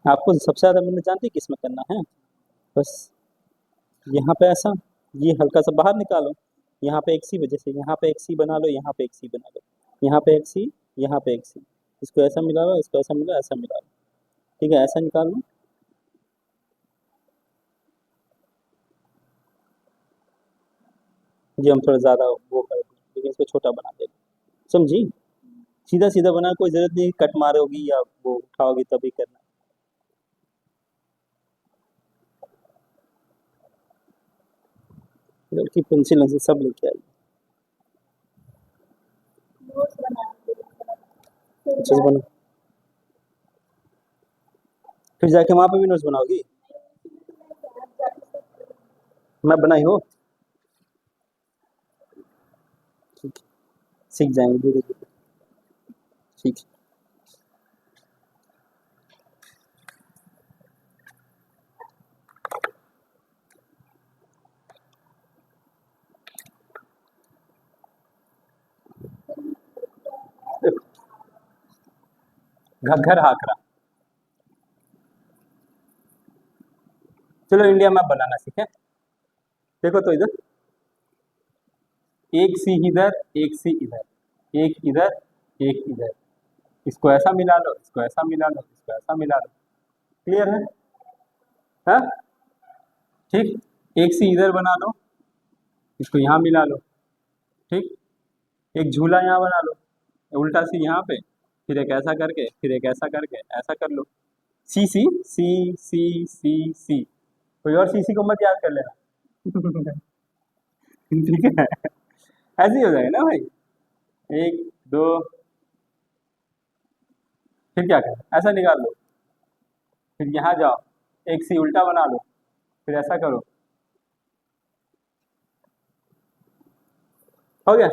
आपको सबसे ज्यादा मैंने जानती किस में करना है? बस यहाँ पे ऐसा, ये हल्का सा बाहर निकालो, यहाँ पे एक सी वजह से यहाँ पे एक सी बना लो, यहाँ पे एक सी बना लो, यहाँ पे एक सी, यहाँ पे एक सी, इसको ऐसा मिला लो, इसको ऐसा मिला, ऐसा मिला लो। ठीक है, ऐसा निकाल लो। ये हम थोड़ा ज्यादा वो कर दें, लेकिन इसको छोटा बना देंगे। समझी? सीधा सीधा बना, कोई जरूरत नहीं कट मारोगी या वो उठाओगी तभी करना। लड़की पेंसिल से सब लेके आई। अच्छे से बनो, फिर जाके वहां पे भी नोट्स बनाओगी। मैं बनाई हो, ठीक है, सीख जाएंगे धीरे धीरे। ठीक है। घग्घर हाकरा। चलो इंडिया मैप बनाना सीखे। देखो तो इधर एक सी इधर, एक सी इधर, एक इधर, एक इधर, इसको ऐसा मिला लो, इसको ऐसा मिला लो, इसको ऐसा मिला लो। क्लियर है? हाँ ठीक। एक सी इधर बना लो, इसको यहाँ मिला लो। ठीक। एक झूला यहाँ बना लो, उल्टा सी यहाँ पे, फिर एक ऐसा करके, फिर एक ऐसा करके, ऐसा कर लो। सी सी सी सी सी सी। कोई और सी सी को मत याद कर लेना। ठीक है, ऐसे ही हो जाएगा ना भाई। एक दो, फिर क्या करें, ऐसा निकाल लो, फिर यहाँ जाओ, एक सी उल्टा बना लो, फिर ऐसा करो। हो गया?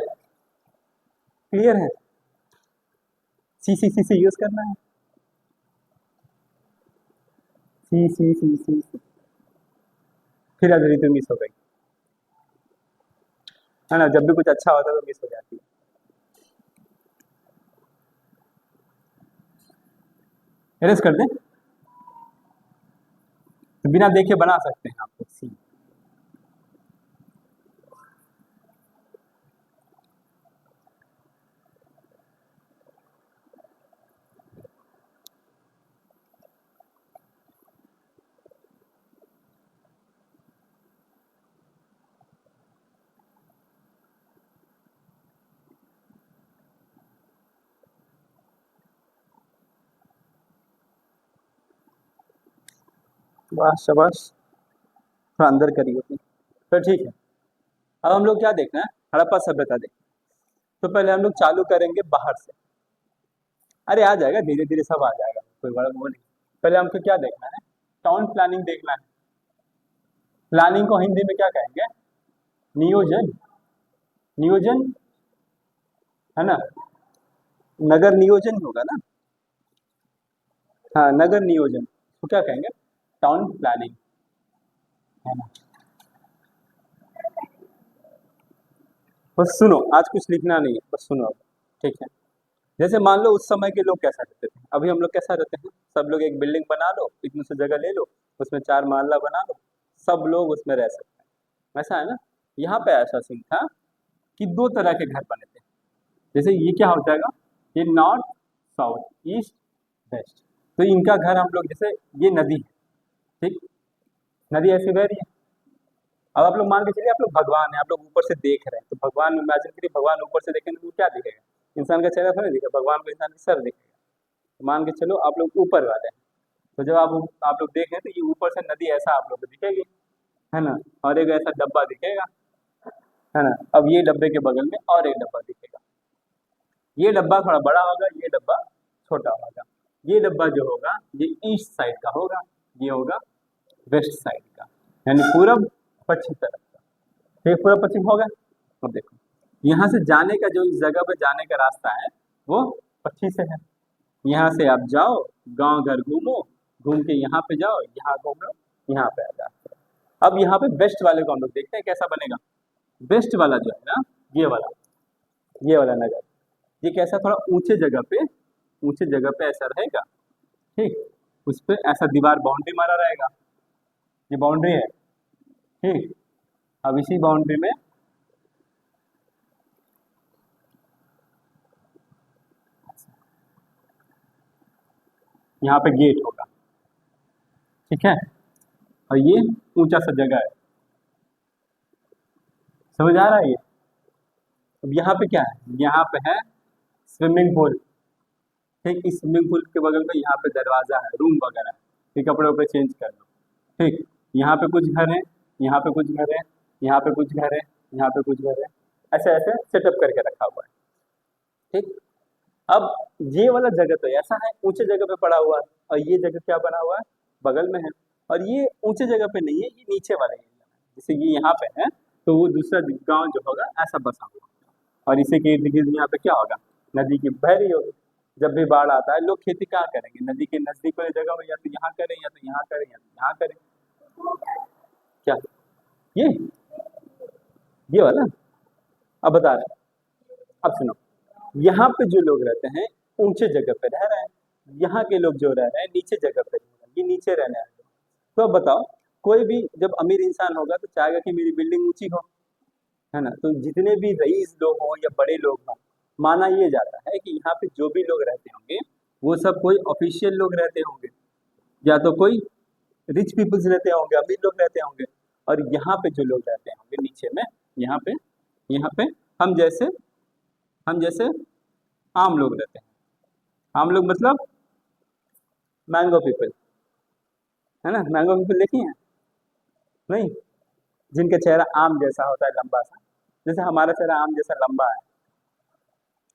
क्लियर है? सी यूज करना है। सी। फिर अदरी तो मिस हो गई है ना, जब भी कुछ अच्छा होता है तो मिस हो जाती है। एरेज कर दें, तो बिना देखे बना सकते हैं आप लोग सी। बस शाबाश, थोड़ा अंदर करिए अपनी। तो ठीक है, अब हम लोग क्या देखना है, हड़प्पा सभ्यता देख। तो पहले हम लोग चालू करेंगे बाहर से। अरे आ जाएगा, धीरे धीरे सब आ जाएगा, कोई बड़ा वो नहीं। पहले हमको क्या देखना है, टाउन प्लानिंग देखना है। प्लानिंग को हिंदी में क्या कहेंगे, नियोजन। नियोजन है ना, नगर नियोजन होगा ना। हाँ, नगर नियोजन तो क्या कहेंगे, टाउन प्लानिंग, है ना। बस सुनो, आज कुछ लिखना नहीं है, बस सुनो अब। ठीक है, जैसे मान लो उस समय के लोग कैसा रहते थे, अभी हम लोग कैसा रहते हैं, सब लोग एक बिल्डिंग बना लो, इतनी सी जगह ले लो, उसमें 4 मोहल्ला बना लो, सब लोग उसमें रह सकते हैं, ऐसा है ना। यहाँ पे ऐसा सीन था कि 2 तरह के घर बने थे। जैसे ये क्या हो जाएगा, ये नॉर्थ साउथ ईस्ट वेस्ट। तो इनका घर हम लोग, जैसे ये नदी है, ठीक, नदी ऐसी बह रही है। अब आप लोग मान के चलिए, आप लोग भगवान है, आप लोग ऊपर से देख रहे हैं, तो भगवान इमेजिन करिए, भगवान ऊपर से देखेंगे तो क्या दिखेगा, इंसान का चेहरा थोड़ी दिखेगा, भगवान को इंसान की सर दिखेगा। तो मान के चलो आप लोग ऊपर वाले हैं, तो जब आप लोग देखें तो ये ऊपर से नदी ऐसा आप लोग को दिखेगी, है ना, और एक ऐसा डब्बा दिखेगा, है ना। अब ये डब्बे के बगल में और एक डब्बा दिखेगा, ये डब्बा थोड़ा बड़ा होगा, ये डब्बा छोटा होगा। ये डब्बा जो होगा ये ईस्ट साइड का होगा, ये होगा वेस्ट साइड का, यानी पूरब पश्चिम तरफ का। ठीक, पूरब पश्चिम होगा। अब देखो, यहाँ से जाने का, जो इस जगह पे जाने का रास्ता है वो पश्चिम से है। यहाँ से आप जाओ, गांव घर घूमो, घूम के यहाँ पे जाओ, यहाँ घूम लो, यहाँ पे आ जाओ। अब यहाँ पे वेस्ट वाले को हम लोग देखते हैं कैसा बनेगा। वेस्ट वाला जो है ना, ये वाला नगर, ये कैसा, थोड़ा ऊंचे जगह पे ऐसा रहेगा। ठीक, उस पे ऐसा दीवार बाउंड्री मारा रहेगा, ये बाउंड्री है। ठीक, अब इसी बाउंड्री में यहाँ पे गेट होगा। ठीक है, और ये ऊंचा सा जगह है, समझ आ रहा है ये। अब यहाँ पे क्या है, यहाँ पे है स्विमिंग पूल। ठीक, इस स्विमिंग पूल के बगल में यहाँ पे दरवाजा है, रूम वगैरह, फिर कपड़े वपड़े चेंज कर लो। ठीक, यहाँ पे कुछ घर है, यहाँ पे कुछ घर है, यहाँ पे कुछ घर है, यहाँ पे कुछ घर है, ऐसे ऐसे सेटअप करके रखा हुआ है। ठीक, अब ये वाला जगह तो ऐसा है, ऊंचे जगह पे पड़ा हुआ है, और ये जगह क्या बना हुआ है, बगल में है। और ये ऊंचे जगह पे नहीं है, ये नीचे वाले एरिया है, जैसे ये यहाँ पे है, तो वो दूसरा गांव जो होगा ऐसा बसा हुआ, और इसी के इर्द गिर्द यहाँ पे क्या होगा, नदी की बह रही होगी। जब भी बाढ़ आता है, लोग खेती कहाँ करेंगे, नदी के नजदीक वाली जगह में, या तो यहाँ करें, या तो यहाँ करें, या तो यहाँ करें। क्या ये ये वाला, अब बता रहे हैं। अब सुनो, यहाँ पे जो लोग रहते हैं ऊंचे जगह पे रह रहे हैं, यहाँ के लोग जो रह रहे हैं नीचे जगह पे रह रहे हैं, ये नीचे रहने वाले। तो अब बताओ, कोई भी जब अमीर इंसान होगा तो चाहेगा कि मेरी बिल्डिंग ऊंची हो, है ना। तो जितने भी रईस लोग हों या बड़े लोग हों, माना ये जाता है कि यहाँ पे जो भी लोग रहते होंगे वो सब कोई ऑफिशियल लोग रहते होंगे, या तो कोई रिच पीपल्स रहते होंगे, अमीर लोग रहते होंगे। और यहाँ पे जो लोग रहते होंगे नीचे में, यहाँ पे यहाँ पे हम जैसे आम लोग रहते हैं। आम लोग मतलब मैंगो पीपल, है ना? मैंगो पीपल देखी हैं? नहीं, जिनका चेहरा आम जैसा होता है, लंबा सा, जैसे हमारा चेहरा आम जैसा लंबा है,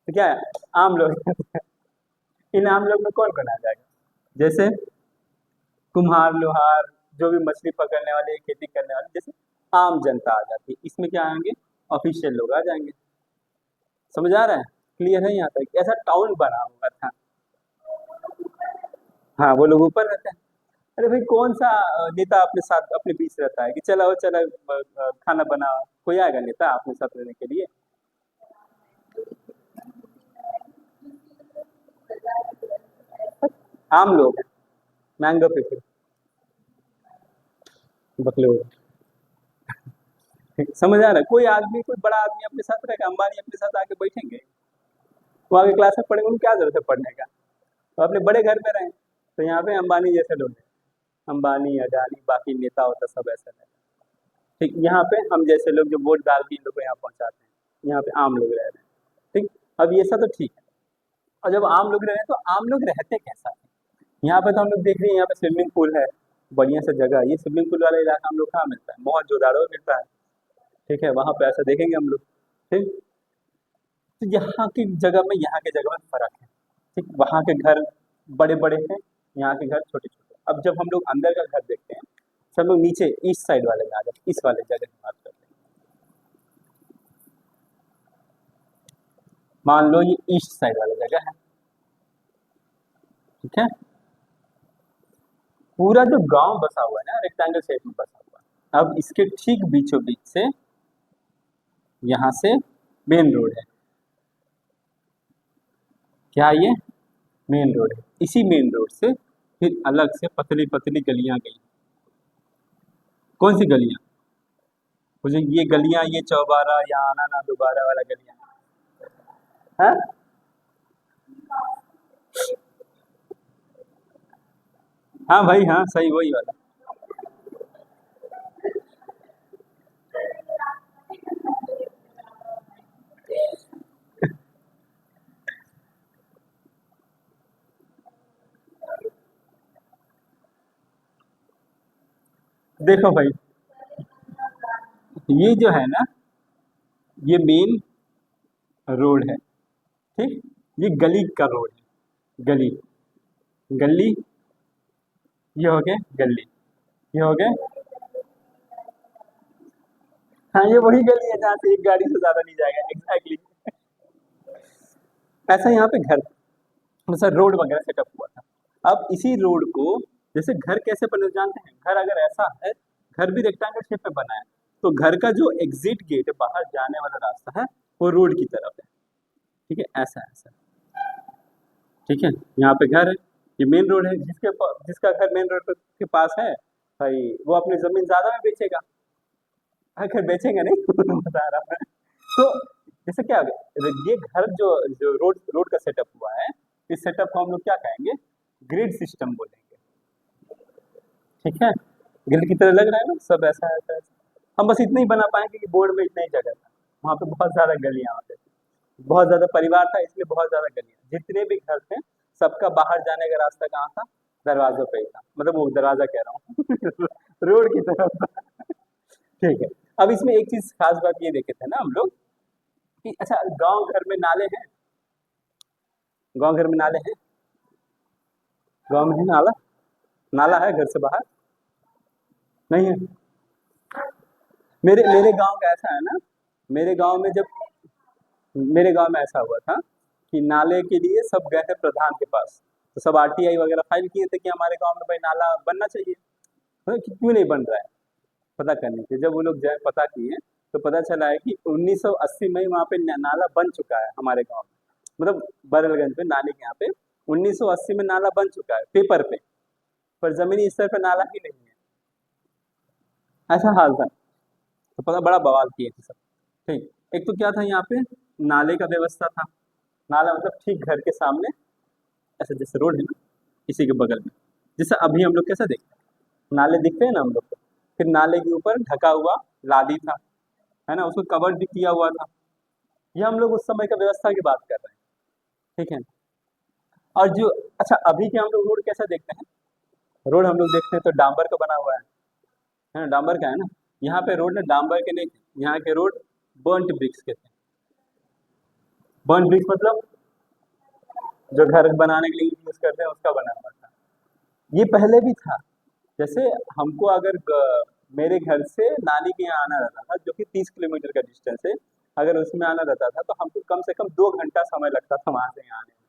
तो क्या है? आम लोग। इन आम लोग में कौन कौन आ जाएगा? जैसे कुम्हार, लोहार, जो भी मछली पकड़ने वाले, खेती करने वाले, जैसे आम जनता आ जाती है। इसमें क्या आएंगे? ऑफिशियल लोग आ जाएंगे। समझ आ रहा है? क्लियर है? यहाँ तक ऐसा टाउन बना हुआ था। हाँ, वो लोग ऊपर रहते हैं। अरे भाई, कौन सा नेता अपने साथ अपने बीच रहता है कि चलो चलो खाना बना? कोई आएगा नेता अपने साथ रहने के लिए? आम लोग हैं, मैंगो पीपल, बकले हुए। समझ आ रहा है? कोई आदमी, कोई बड़ा आदमी अपने साथ रहेगा, अंबानी अपने साथ आके बैठेंगे, वो आगे क्लास में पढ़ेंगे, उनको क्या जरूरत है पढ़ने का? तो अपने बड़े घर में रहें। तो यहाँ पे अंबानी जैसे लोग हैं, अंबानी, अडानी, बाकी नेता होता सब ऐसा है। ठीक, यहाँ पे हम जैसे लोग जो वोट डाल के इन लोग को यहाँ पहुँचाते हैं, यहाँ पे आम लोग रह रहे हैं। ठीक, अब ये सब तो ठीक है। और जब आम लोग रह रहे हैं तो आम लोग रहते कैसा है? यहाँ पे तो हम लोग देख रहे हैं, यहाँ पे स्विमिंग पूल है, बढ़िया सा जगह। ये स्विमिंग पूल वाला इलाका हम लोग कहाँ मिलता है? मोहन जोदाड़ो मिलता है। ठीक है, वहाँ पे ऐसा देखेंगे हम लोग। ठीक, तो यहाँ की जगह में, यहाँ की जगह में फर्क है। ठीक, वहाँ के घर बड़े बड़े हैं, यहाँ के घर छोटे छोटे। अब जब हम लोग अंदर का घर देखते हैं, सब लोग नीचे ईस्ट साइड वाले में आ जाते हैं, इस वाले जगह की बात करते हैं। मान लो ये ईस्ट साइड वाला जगह है। ठीक है, पूरा जो गांव बसा हुआ है ना, रेक्टेंगल शेप में बसा हुआ है। अब इसके ठीक बीचों बीच से, यहाँ से मेन रोड है। क्या ये मेन रोड है? इसी मेन रोड से फिर अलग से पतली पतली गलियां गई। कौन सी गलियां? मुझे ये गलियां, ये चौबारा, या आना ना दोबारा वाला गलियां है? हाँ भाई, हाँ सही, वही वाला। देखो भाई, ये जो है ना, ये मेन रोड है। ठीक, ये गली का रोड है, गली, गली, ये हो गया गली, ये हो गया। हाँ, ये वही गली है जहाँ से एक गाड़ी से ज्यादा नहीं जाएगा, एग्जैक्टली। ऐसा यहाँ पे घर, मतलब रोड वगैरह सेटअप हुआ था। अब इसी रोड को, जैसे घर कैसे बने जानते हैं? घर अगर ऐसा है, घर भी रेक्टेंगल शेप में बना है, तो घर का जो एग्जिट गेट है, बाहर जाने वाला रास्ता है, वो रोड की तरफ है। ठीक है, ऐसा ऐसा। ठीक है, यहाँ पे घर है, ये मेन रोड है। जिसका घर मेन रोड के पास है भाई, वो अपनी जमीन ज्यादा में बेचेगा। अगर बेचेंगे नहीं बता रहा मैं। तो जैसे क्या होगा, ये घर जो जो रोड रोड का सेटअप हुआ है, इस सेटअप को हम लोग क्या कहेंगे? ग्रिड सिस्टम बोलेंगे। ठीक है, ग्रिड की तरह लग रहा है ना, सब ऐसा ऐसा ऐसा। हम बस इतना ही बना पाएंगे कि बोर्ड में इतना ही जगह था, वहाँ पे बहुत ज्यादा गलियां होते थे, बहुत ज्यादा परिवार था, इसलिए बहुत ज्यादा गलियां। जितने भी घर थे, सबका बाहर जाने का रास्ता कहाँ था? दरवाजों पे ही था, मतलब वो दरवाजा कह रहा हूँ रोड की तरफ था। ठीक है, अब इसमें एक चीज खास बात ये देखे थे ना हम लोग, कि अच्छा, गांव घर में नाले हैं? गांव घर में नाले हैं? गांव में है नाला? नाला है घर से बाहर? नहीं है। मेरे मेरे गांव का ऐसा है ना, मेरे गांव में जब मेरे गांव में ऐसा हुआ था कि नाले के लिए सब गए थे प्रधान के पास, तो सब आरटीआई वगैरह फाइल किए थे कि हमारे गांव में भाई नाला बनना चाहिए, कि क्यों नहीं बन रहा है, पता करने के। जब वो लोग जाए पता किए, तो पता चला है कि 1980 में वहाँ पे नाला बन चुका है हमारे गांव में, मतलब बरलगंज में नाले के यहाँ पे 1980 में नाला बन चुका है पेपर पे, पर जमीनी स्तर पे नाला ही नहीं है। ऐसा हाल था, तो पता, बड़ा बवाल किए थे सब। ठीक, एक तो क्या था यहाँ पे, नाले का व्यवस्था था। नाला मतलब ठीक घर के सामने, ऐसे जैसे रोड है ना इसी के बगल में, जैसे अभी हम लोग कैसा देखते हैं नाले दिखते हैं ना हम लोग को, फिर नाले के ऊपर ढका हुआ लादी था, है ना, उसको कवर भी किया हुआ था। ये हम लोग उस समय का व्यवस्था की बात कर रहे हैं, ठीक है। और जो, अच्छा अभी के हम लोग रोड कैसा देखते हैं, रोड हम लोग देखते हैं तो डांबर का बना हुआ है ना, डांबर का है ना। यहाँ पे रोड ना डांबर के नहीं थे, यहाँ के रोड बर्न्ट ब्रिक्स के थे। बर्न्ट ब्रिक्स मतलब जो घर बनाने के लिए यूज करते हैं उसका बना हुआ था। ये पहले भी था, जैसे हमको अगर मेरे घर से नानी के यहाँ आना रहता था, जो कि 30 किलोमीटर का डिस्टेंस है, अगर उसमें आना रहता था तो हमको कम से कम 2 घंटा समय लगता था वहां से यहाँ आने में।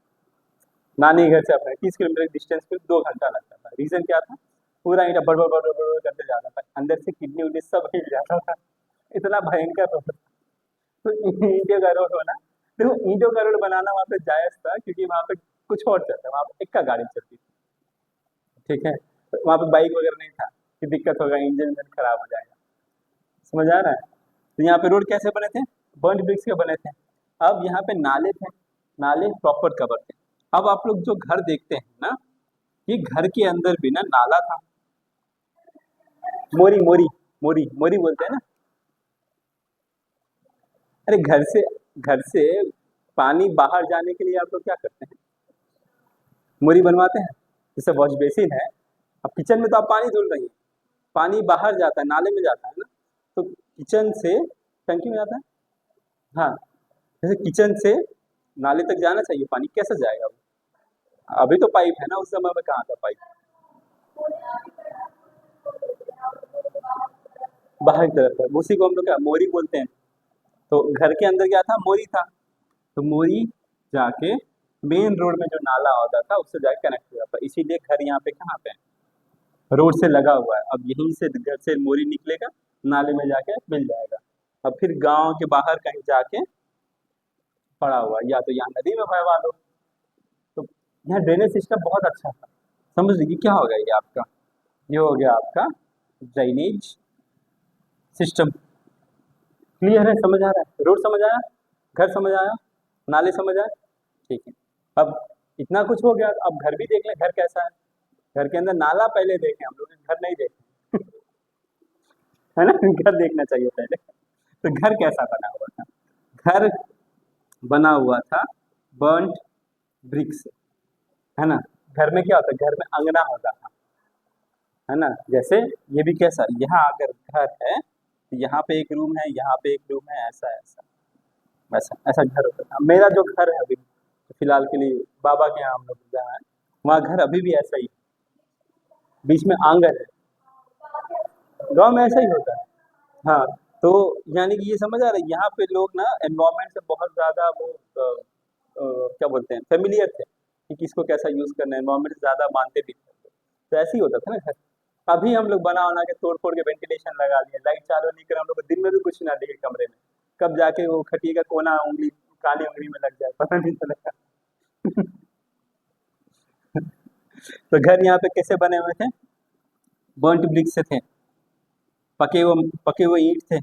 नानी के घर से अपने 30 किलोमीटर के डिस्टेंस पे 2 घंटा लगता था। रीजन क्या था, पूरा ईंटा बड़ बड़ बड़ बड़ बड़ करते जाता था, अंदर से किडनी उडनी सब हिल जाता था, इतना भयंकर रोड था। तो ईंटों का रोड होना, देखो ईंटों का रोड बनाना वहाँ पे जायज था, क्योंकि वहाँ पे कुछ और चलता है, वहाँ पे इक्का गाड़ी चलती थी, ठीक है। तो वहाँ पे बाइक वगैरह नहीं था कि दिक्कत होगा, इंजन इंजन खराब हो जाएगा, समझ आ रहा है। तो यहाँ पे रोड कैसे बने थे, बर्न्ट ब्रिक्स के बने थे। अब यहाँ पे नाले थे, नाले प्रॉपर कवर थे। अब आप लोग जो घर देखते हैं ना, ये घर के अंदर भी ना नाला था, मोरी मोरी मोरी मोरी बोलते हैं ना। अरे घर से पानी बाहर जाने के लिए आप लोग क्या करते हैं, मोरी बनवाते हैं। जैसे वॉश बेसिन है, अब किचन में तो आप पानी धुल रही है, पानी बाहर जाता है, नाले में जाता है ना, तो किचन से टंकी में जाता है। हाँ, जैसे किचन से नाले तक जाना चाहिए पानी, कैसे जाएगा वो, अभी तो पाइप है ना, उस समय में कहाँ था पाइप, बाहर की तरफ है, उसी को हम लोग क्या मोरी बोलते हैं। तो घर के अंदर क्या था, मोरी था, तो मोरी जाके मेन रोड में जो नाला होता था उससे जाके कनेक्ट हो जाता, इसीलिए घर यहाँ पे कहाँ पे है, रोड से लगा हुआ है। अब यहीं से घर से मोरी निकलेगा, नाले में जाके मिल जाएगा। अब फिर गांव के बाहर कहीं जाके पड़ा हुआ है, या तो यहाँ नदी में बहवा दो। तो यहाँ ड्रेनेज सिस्टम बहुत अच्छा था। समझ लीजिए क्या होगा ये आपका, ये हो गया आपका ड्रेनेज सिस्टम। क्लियर है, समझ आ रहा है, रोड समझ आया, घर समझ आया, नाले समझ आए, ठीक है। अब इतना कुछ हो गया, अब घर भी देख लें घर कैसा है। घर के अंदर नाला पहले देखें हम लोग, घर नहीं देखे है ना, घर देखना चाहिए पहले। तो घर कैसा बना हुआ था, घर बना हुआ था बर्न्ट ब्रिक से, है ना। घर में क्या होता है, घर में अंगना होता था, है ना। जैसे ये भी कैसा, यहाँ अगर घर है तो यहाँ पे एक रूम है, यहाँ पे एक रूम है, ऐसा ऐसा वैसा ऐसा घर होता था। मेरा जो घर है अभी फिलहाल के लिए बाबा के यहाँ हम लोग जहाँ है, वहाँ घर अभी भी ऐसा ही, बीच में आंगन है। गांव में ऐसा ही होता है। हाँ, तो यानी कि ये समझ आ रहा है, यहाँ पे लोग ना एनवायरमेंट से बहुत ज़्यादा वो क्या बोलते हैं, फेमिलियर थे कि किसको कैसा यूज़ करना है, एनवायरमेंट ज़्यादा मानते भी थे। तो ऐसे ही होता था ना घर। अभी हम लोग बना बना के तोड़ फोड़ के वेंटिलेशन लगा लिए, लाइट चालू नहीं कर, हम लोग को दिन में भी कुछ ना दिखे कमरे में, कब जाके वो खटिए का कोना उंगली काली उंगली में लग जाए पता नहीं चलेगा। तो घर यहाँ पे कैसे बने हुए थे, बर्न्ट ब्रिक से थे, पके हुए ईंट थे।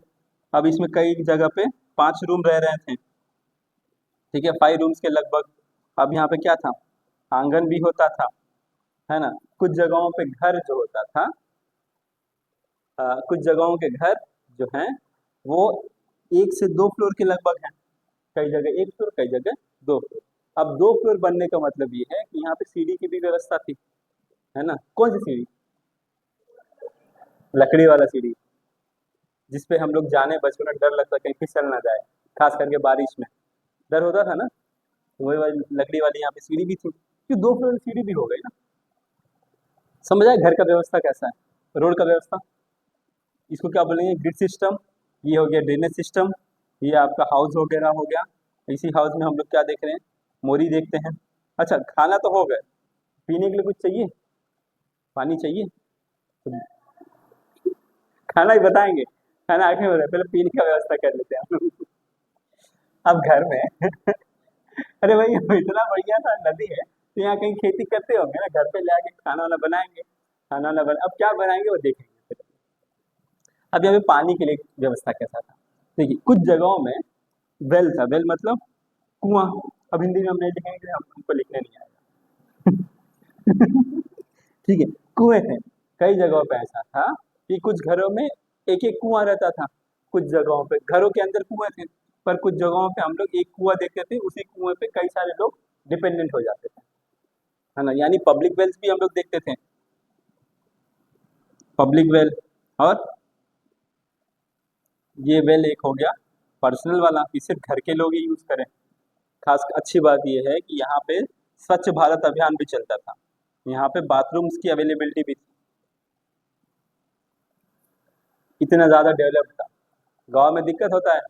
अब इसमें कई जगह पे 5 रूम रह रहे थे, ठीक है, 5 रूम्स के लगभग। अब यहाँ पे क्या था, आंगन भी होता था, है ना। कुछ जगहों पे घर जो होता था, कुछ जगहों के घर जो हैं वो 1 से 2 फ्लोर के लगभग हैं, कई जगह 1 फ्लोर, कई जगह 2 फ्लोर। अब 2 फ्लोर बनने का मतलब ये है कि यहाँ पे सीढ़ी की भी व्यवस्था थी, है ना। कौन सी सीढ़ी, लकड़ी वाला सीढ़ी, जिसपे हम लोग जाने बचपन में डर लगता कहीं फिसल ना जाए, खास करके बारिश में डर होता था ना। वही वाली लकड़ी वाली यहाँ पे सीढ़ी भी थी, कि 2 फ्लोर सीढ़ी भी हो गई ना। समझ आए घर का व्यवस्था कैसा है, रोड का व्यवस्था, इसको क्या बोलेंगे, ग्रिड सिस्टम। ये हो गया ड्रेनेज सिस्टम, ये आपका हाउस वगैरह हो गया। इसी हाउस में हम लोग क्या देख रहे हैं, मोरी देखते हैं। अच्छा खाना तो हो गए, पीने के लिए कुछ चाहिए, पानी चाहिए, तो खाना ही बताएंगे, खाना आगे हो रहा है, पहले पीने का व्यवस्था कर लेते हैं हम लोग। अब घर में अरे भाई इतना बढ़िया सा नदी है, तो यहाँ कहीं खेती करते होंगे ना, घर पे ले आके खाना वाना बनाएंगे, खाना वाना बना, अब क्या बनाएंगे वो देखेंगे फिर। अब यहाँ पे पानी के लिए व्यवस्था कैसा था, देखिए कुछ जगहों में वेल था, वेल मतलब कुआं, अब हिंदी में हम नहीं लिखेंगे, हमको लिखने नहीं आएगा। ठीक है। कुएं थे, कई जगहों पे ऐसा था कि कुछ घरों में एक एक कुआं रहता था, कुछ जगहों पे घरों के अंदर कुएं थे, पर कुछ जगहों पे हम लोग एक कुआं देखते थे, उसी कुएं पे कई सारे लोग डिपेंडेंट हो जाते थे, है ना। यानी पब्लिक वेल्स भी हम लोग देखते थे, पब्लिक वेल। और ये वेल एक हो गया पर्सनल वाला कि सिर्फ घर के लोग ही यूज करें। खास अच्छी बात यह है कि यहाँ पे स्वच्छ भारत अभियान भी चलता था, यहाँ पे बाथरूम्स की अवेलेबिलिटी भी थी, इतना ज्यादा डेवलप था। गांव में दिक्कत होता है,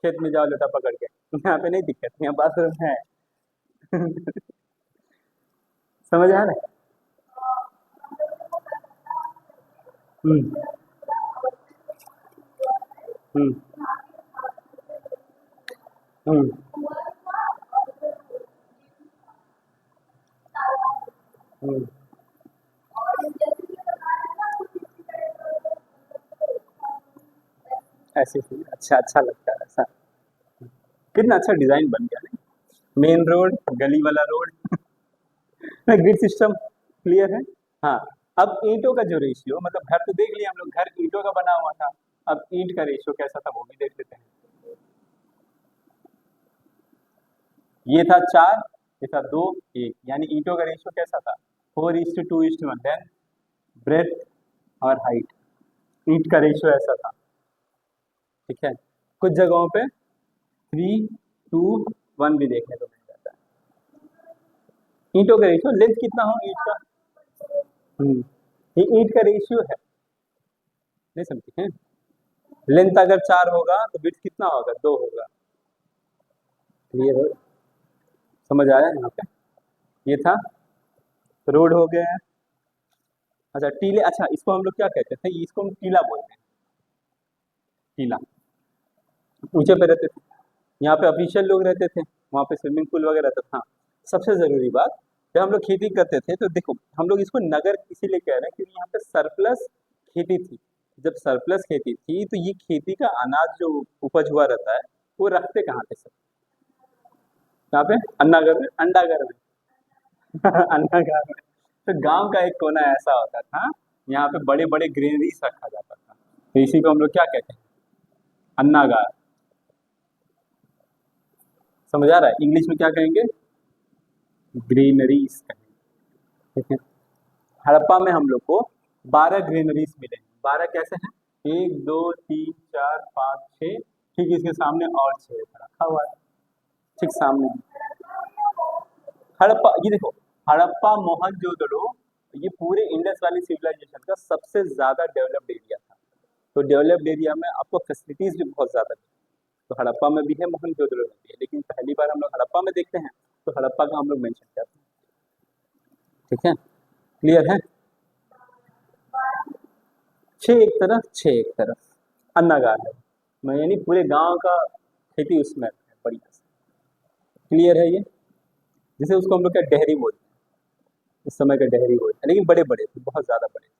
खेत में जाओ लोटा पकड़ के, यहाँ पे नहीं दिक्कत, यहाँ बाथरूम है। समझ आ रहा है? हम्म। हम्म। हम्म। हम्म। ऐसे ही अच्छा अच्छा लगता है ऐसा। कितना अच्छा डिजाइन बन गया नहीं, मेन रोड, गली वाला रोड। ग्रिड सिस्टम क्लियर है। हाँ। अब ईंटों का जो रेशियो, मतलब घर तो देख लिया हम लोग, घर ईंटों का बना हुआ था, अब ईंट का रेशियो कैसा था वो भी देख लेते हैं। ये था 4, ये था 2, 1, यानी ईंटों का रेशियो कैसा था, 4:2:1। देन ब्रेथ और हाइट, ईंट का रेशियो ऐसा था। ठीक है। कुछ जगहों पे 3:1 भी देखने को मिल जाता है। ईंटों का रेशियो, लेंथ कितना हो ईंट का। हम्म, ये ईंट का रेशियो है, नहीं समझे हैं। लेंथ अगर 4 होगा तो विड्थ कितना होगा, 2 होगा। क्लियर हो, समझ आया यहाँ पे। ये था, रोड हो गया है। अच्छा टीले, अच्छा इसको हम लोग क्या कहते थे, इसको हम टीला बोलते हैं, टीला। ऊंचे पे रहते थे, यहाँ पे ऑफिशियल लोग रहते थे, वहाँ पे स्विमिंग पूल वगैरह था। हाँ, सबसे जरूरी बात, जब हम लोग खेती करते थे तो देखो, हम लोग इसको नगर इसीलिए कह रहे हैं क्योंकि यहाँ पे सरप्लस खेती थी। जब सरप्लस खेती थी तो ये खेती का अनाज जो उपज हुआ रहता है, वो रखते कहाँ थे सब, कहाँ पे, अन्नाघर में, अंडाघर में। अन्नाघर में। तो गांव का एक कोना ऐसा होता था, यहाँ पे बड़े बड़े ग्रेनरीज रखा जाता था, तो इसी को हम लोग क्या कहते हैं, अन्नागार। समझ आ रहा है, इंग्लिश में क्या कहेंगे, ग्रीनरीज कहेंगे। ठीक है। हड़प्पा में हम लोग को 12 ग्रेनरीज मिले। 12 कैसे हैं, 1 2 3 4 5 6, ठीक इसके सामने और 6 रखा हुआ है, ठीक सामने। हड़प्पा, ये देखो, हड़प्पा मोहनजोदड़ो, ये पूरे इंडस वैली सिविलाइजेशन का सबसे ज्यादा डेवलप्ड एरिया था। तो डेवलप्ड एरिया में आपको फैसिलिटीज भी बहुत ज्यादा थी, तो हड़प्पा में भी है, मोहनजोदड़ो में भी है, लेकिन पहली बार हम लोग हड़प्पा में देखते हैं, तो हड़प्पा का हम लोग मेंशन करते हैं। ठीक है, क्लियर है। 6 एक तरफ, 6 एक तरफ, अन्नागार है, मैं यानी पूरे गांव का खेती उसमें है, बढ़िया से। क्लियर है ये, जिसे उसको हम लोग क्या डेहरी बोलते हैं, उस समय का डेहरी बोलते हैं, लेकिन बड़े बड़े थे, बहुत ज्यादा बड़े थे।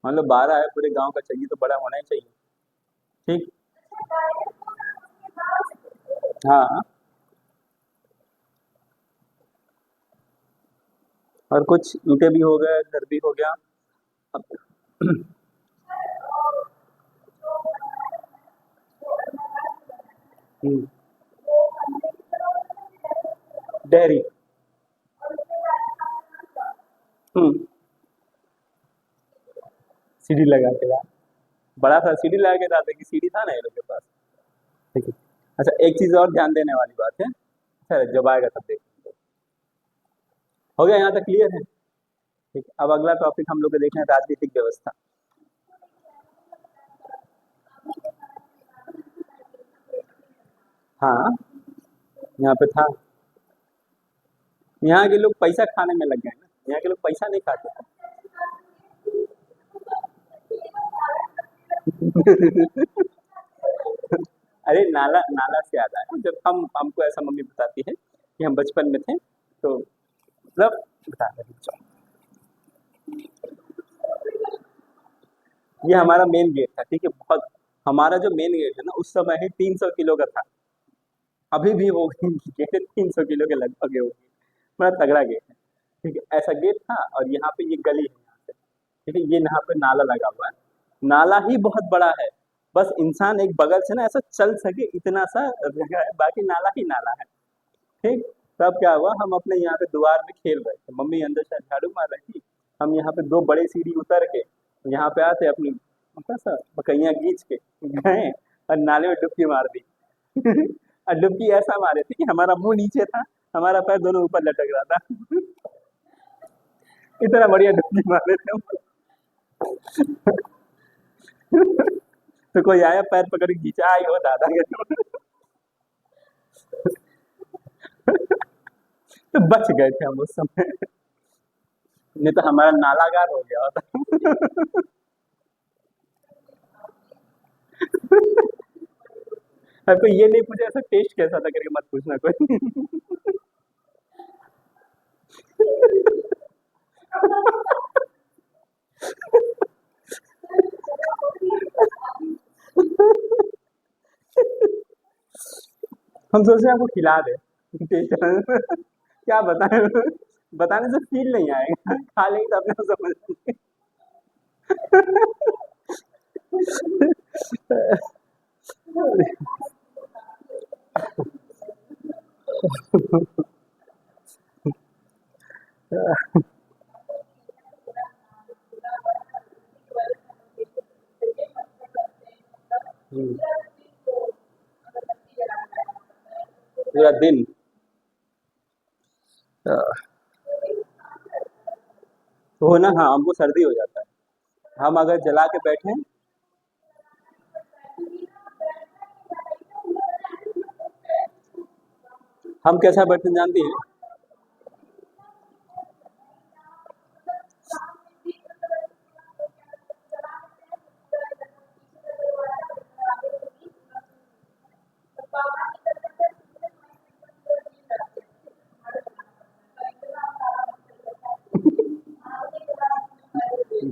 मान लो 12 है पूरे गांव का, चाहिए तो बड़ा होना ही चाहिए। ठीक। हाँ, और कुछ ईंटें भी हो गए, घर भी हो गया। अब डेहरी। हम्म, सीढ़ी लगा के यार, बड़ा सा सीढ़ी लगा के जाते, कि सीढ़ी था ना ये लोग के पास। ठीक है। अच्छा एक चीज और ध्यान देने वाली बात है, अच्छा जब आएगा तब देखेंगे। हो गया यहाँ तक, क्लियर है। ठीक है, अब अगला टॉपिक हम लोग को देखना है, राजनीतिक व्यवस्था। हाँ, यहाँ पे था, यहाँ के लोग पैसा खाने में लग गए ना, यहाँ के लोग पैसा नहीं खाते थे। अरे नाला, नाला से याद आया, जब हमको ऐसा मम्मी बताती है कि हम बचपन में थे, तो मतलब बता रहे चलो, ये हमारा मेन गेट था, ठीक है, बहुत, हमारा जो मेन गेट है ना उस समय ही 300 किलो का था, अभी भी वो गेट 300 किलो के लगभग है, वो बड़ा तगड़ा गेट है। ठीक है, ऐसा गेट था और यहाँ पे ये गली है यहाँ से। ठीक है, ये यहाँ पे नाला लगा हुआ है, नाला ही बहुत बड़ा है, बस इंसान एक बगल से ना ऐसा चल सके इतना सा जगह है, बाकी नाला ही नाला है। ठीक, तब क्या हुआ, हम अपने यहाँ पे द्वार में खेल रहे थे, मम्मी अंदर शायद झाड़ू मार रही थी, हम यहाँ पे दो बड़े सीढ़ी उतर के यहाँ पे आते अपनी मतलब सा बकैया खींच के गए और नाले में डुबकी मार दी। और डुबकी ऐसा मारे थे कि हमारा मुंह नीचे था, हमारा पैर दोनों ऊपर लटक रहा था। इतना बढ़िया डुबकी मारे थे हम। तो कोई आया पैर पकड़ के खींचा, आई हो दादा के तो बच गए थे हम उस समय, नहीं तो हमारा नालागार हो गया होता। अब कोई ये नहीं पूछे ऐसा टेस्ट कैसा था करके, मत पूछना कोई। हम सोच रहे हैं आपको खिला दे टेस्ट। क्या बताएं, बताने से फील नहीं आएगा, खा लेंगे तो अपने को समझ लेंगे। हम्म, पूरा दिन तो ना, हाँ हमको सर्दी हो जाता है, हम अगर जला के बैठे, हम कैसा बर्तन जानती हैं,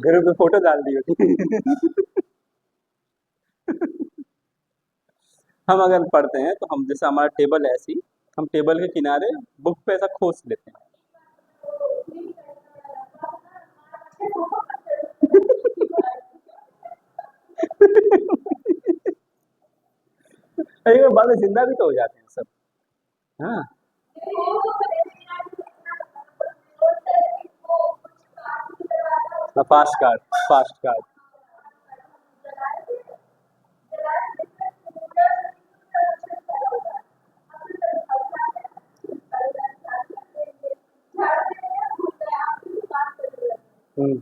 ग्रुप में फोटो डाल दी होती। हम अगर पढ़ते हैं तो हम जैसे हमारा टेबल है ऐसी, हम टेबल के किनारे बुक पे ऐसा खोस लेते हैं। अरे वो बाद में जिंदा भी तो हो जाते हैं सब। हाँ, फास्ट कार्ड, फास्ट कार्ड। हम्म,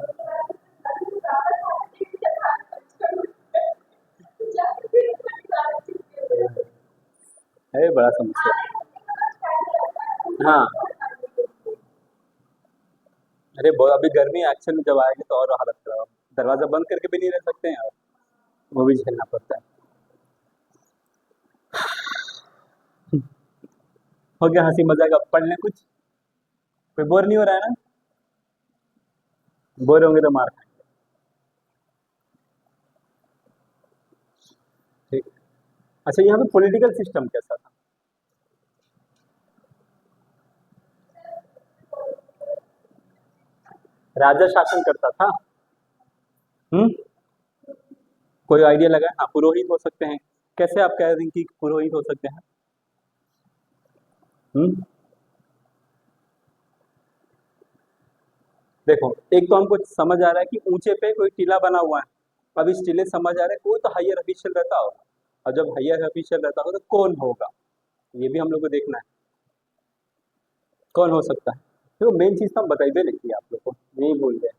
अरे बड़ा समस्या है। हाँ, अरे अभी गर्मी एक्शन में जब आएगी तो और हालत खराब, दरवाजा बंद करके भी नहीं रह सकते हैं, और वो भी झेलना पड़ता है। हो गया हंसी मजाक, अब पढ़ लें कुछ, कोई बोर नहीं हो रहा है ना, बोर होंगे तो मार खाएंगे। ठीक, अच्छा यहाँ पे पॉलिटिकल सिस्टम कैसा था, राजा शासन करता था। हम्म, कोई आइडिया लगा, हाँ पुरोहित हो सकते हैं, कैसे आप कह रहे हैं कि पुरोहित हो सकते हैं। हम्म, देखो एक तो हमको समझ आ रहा है कि ऊंचे पे कोई टीला बना हुआ है, अब इस टीले से समझ आ रहा है कोई तो हायर ऑफिशियल रहता होगा, और जब हायर ऑफिशियल रहता होगा तो कौन होगा, ये भी हम लोग को देखना है, कौन हो सकता है। तो मेन चीज तो हम बताइए नहीं किया आप लोग को, यही भूल गए।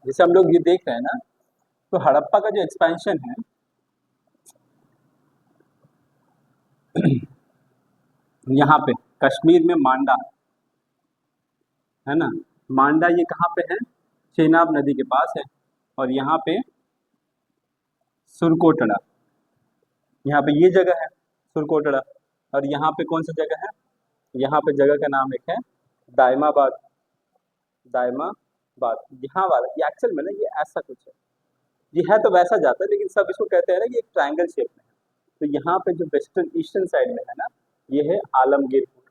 जैसे हम लोग ये देख रहे हैं ना, तो हड़प्पा का जो एक्सपेंशन है, यहाँ पे कश्मीर में मांडा, है ना, मांडा ये कहाँ पे है, चेनाब नदी के पास है, और यहाँ पे सुरकोटड़ा, यहाँ पे ये जगह है सुरकोटड़ा, और यहाँ पे कौन सा जगह है, यहाँ पे जगह का नाम एक है दायमाबाद, दायमा बात यहाँ वाला ये एक्चुअल में ना ये ऐसा कुछ है, ये है तो वैसा जाता है, लेकिन सब इसको कहते हैं ना कि एक ट्रायंगल शेप में है। तो यहाँ पे जो वेस्टर्न ईस्टर्न साइड में है ना, ये है आलमगीर फोर्ट,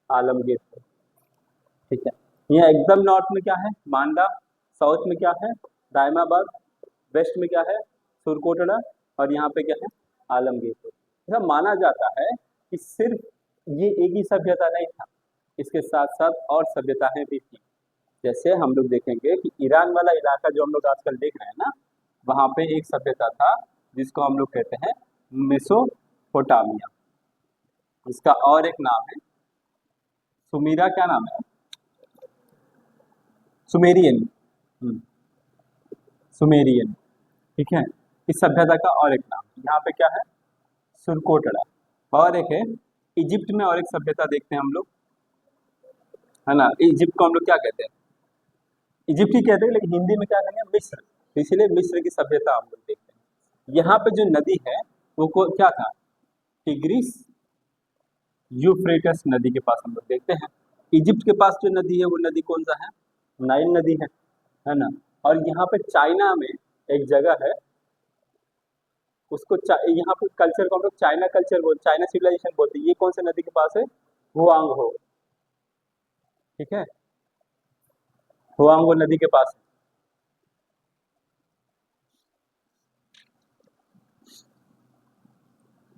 आलमगीर फोर्ट। ठीक है, यहाँ एकदम नॉर्थ में क्या है, मांडा। साउथ में क्या है, दायमाबाद। वेस्ट में क्या है, सुरकोटड़ा। और यहाँ पे क्या है, आलमगीर फोर्ट। ऐसा माना जाता है कि सिर्फ ये एक ही सभ्यता नहीं था, इसके साथ साथ और सभ्यताएं भी थी। जैसे हम लोग देखेंगे कि ईरान वाला इलाका जो हम लोग आजकल देख रहे हैं ना, वहाँ पे एक सभ्यता था जिसको हम लोग कहते हैं मेसोपोटामिया। इसका और एक नाम है सुमीरा, क्या नाम है, सुमेरियन। सुमेरियन। ठीक है, इस सभ्यता का और एक नाम यहाँ पे क्या है, सुरकोटड़ा। और एक है इजिप्ट में, और एक सभ्यता देखते हैं हम लोग, है ना। इजिप्ट को हम लोग क्या कहते हैं, इजिप्ट ही कहते हैं, लेकिन हिंदी में क्या कहेंगे, मिस्र। तो इसीलिए मिस्र की सभ्यता हम लोग देखते हैं। यहाँ पे जो नदी है वो क्या था, टिग्रिस यूफ्रेटस नदी के पास हम लोग देखते हैं। इजिप्ट के पास जो नदी है वो नदी कौन सा है, नाइल नदी है ना। और यहाँ पे चाइना में एक जगह है, उसको यहाँ पे कल्चर को हम लोग चाइना कल्चर बोलते, चाइना सिविलाइजेशन बोलते हैं। ये कौन से नदी के पास है, हुआंग हो। ठीक है, हुआंग हो नदी के पास है।